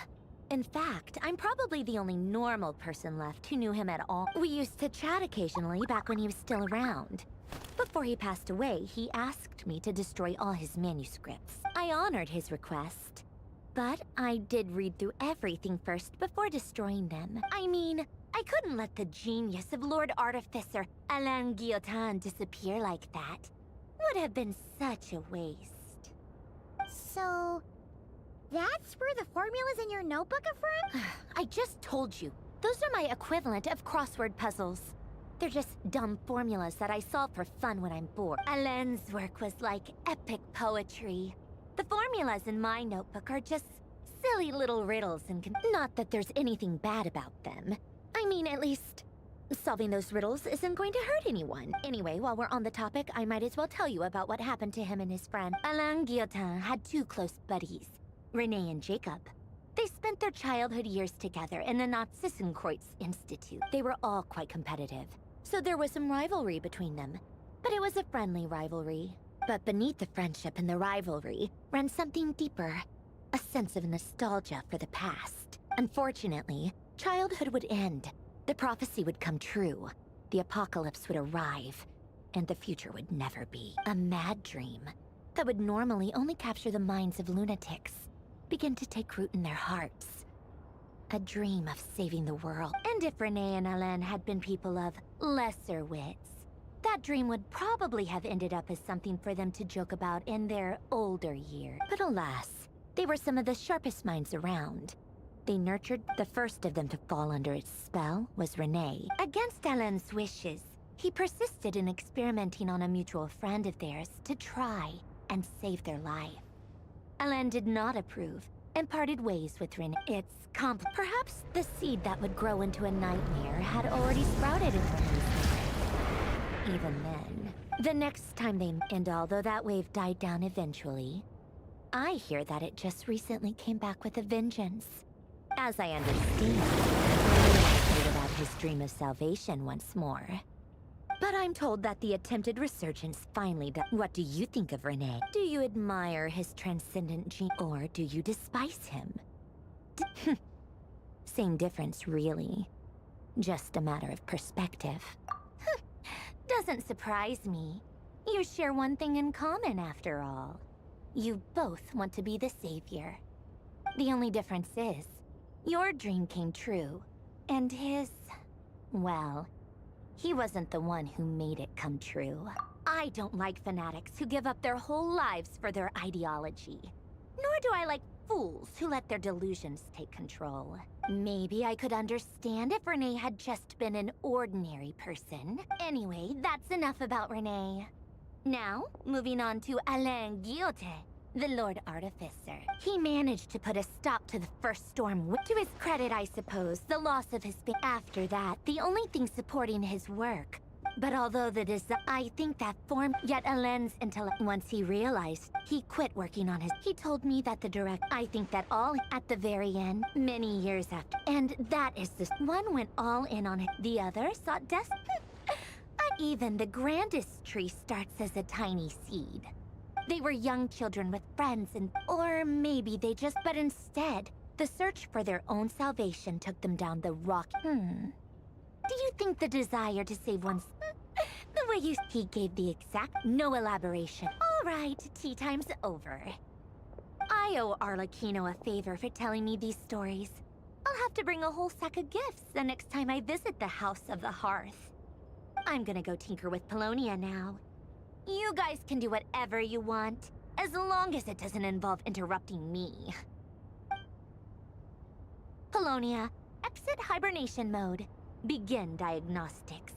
In fact, I'm probably the only normal person left who knew him at all. We used to chat occasionally back when he was still around. Before he passed away, he asked me to destroy all his manuscripts. I honored his request. But I did read through everything first before destroying them. I mean, I couldn't let the genius of Lord Artificer Alain Guillotin disappear like that. Would have been such a waste. So, that's where the formulas in your notebook are from? I just told you. Those are my equivalent of crossword puzzles. They're just dumb formulas that I solve for fun when I'm bored. Alain's work was like epic poetry. The formulas in my notebook are just silly little riddles and not that there's anything bad about them. I mean, at least, Solving those riddles isn't going to hurt anyone. Anyway, while we're on the topic, I might as well tell you about what happened to him and his friend. Alain Guillotin had two close buddies, Renee and Jacob. They spent their childhood years together in the Nazissenkreuz Institute. They were all quite competitive, so there was some rivalry between them. But it was a friendly rivalry. But beneath the friendship and the rivalry ran something deeper, a sense of nostalgia for the past. Unfortunately, childhood would end. The prophecy would come true. The apocalypse would arrive, and the future would never be. A mad dream that would normally only capture the minds of lunatics begin to take root in their hearts. A dream of saving the world. And if Renee and Alain had been people of lesser wits, that dream would probably have ended up as something for them to joke about in their older years. But alas, they were some of the sharpest minds around. They nurtured. The first of them to fall under its spell was Renee. Against Alain's wishes, he persisted in experimenting on a mutual friend of theirs to try and save their life. Alain did not approve and parted ways with Renee. It's perhaps the seed that would grow into a nightmare had already sprouted in Renee's mind. Even then, the next time they... And although that wave died down eventually, I hear that it just recently came back with a vengeance. As I understand, Renee has about his dream of salvation once more. But I'm told that the attempted resurgence finally died. What do you think of Renee? Do you admire his transcendent gene, or do you despise him? Same difference, really. Just a matter of perspective. Doesn't surprise me. You share one thing in common, after all. You both want to be the savior. The only difference is, your dream came true, and his... well, he wasn't the one who made it come true. I don't like fanatics who give up their whole lives for their ideology. Nor do I like fools who let their delusions take control. Maybe I could understand if Renee had just been an ordinary person. Anyway, that's enough about Renee. Now, moving on to Alain Guillotin, the Lord Artificer. He managed to put a stop to the first storm. To his credit, I suppose, the loss of his... After that, the only thing supporting his work. But although I think that formed... Yet Alain's intellect... Once he realized, he quit working on his... He told me that I think that all... At the very end, many years after... And that is the... One went all in on it. The other sought death... Even the grandest tree starts as a tiny seed. They were young children with friends and... Or maybe they just... But instead, the search for their own salvation took them down the rock... Do you think the desire to save one's... The way you... He gave the exact... No elaboration. All right, tea time's over. I owe Arlecchino a favor for telling me these stories. I'll have to bring a whole sack of gifts the next time I visit the House of the Hearth. I'm gonna go tinker with Polonia now. You guys can do whatever you want, as long as it doesn't involve interrupting me. Polonia, exit hibernation mode. Begin diagnostics.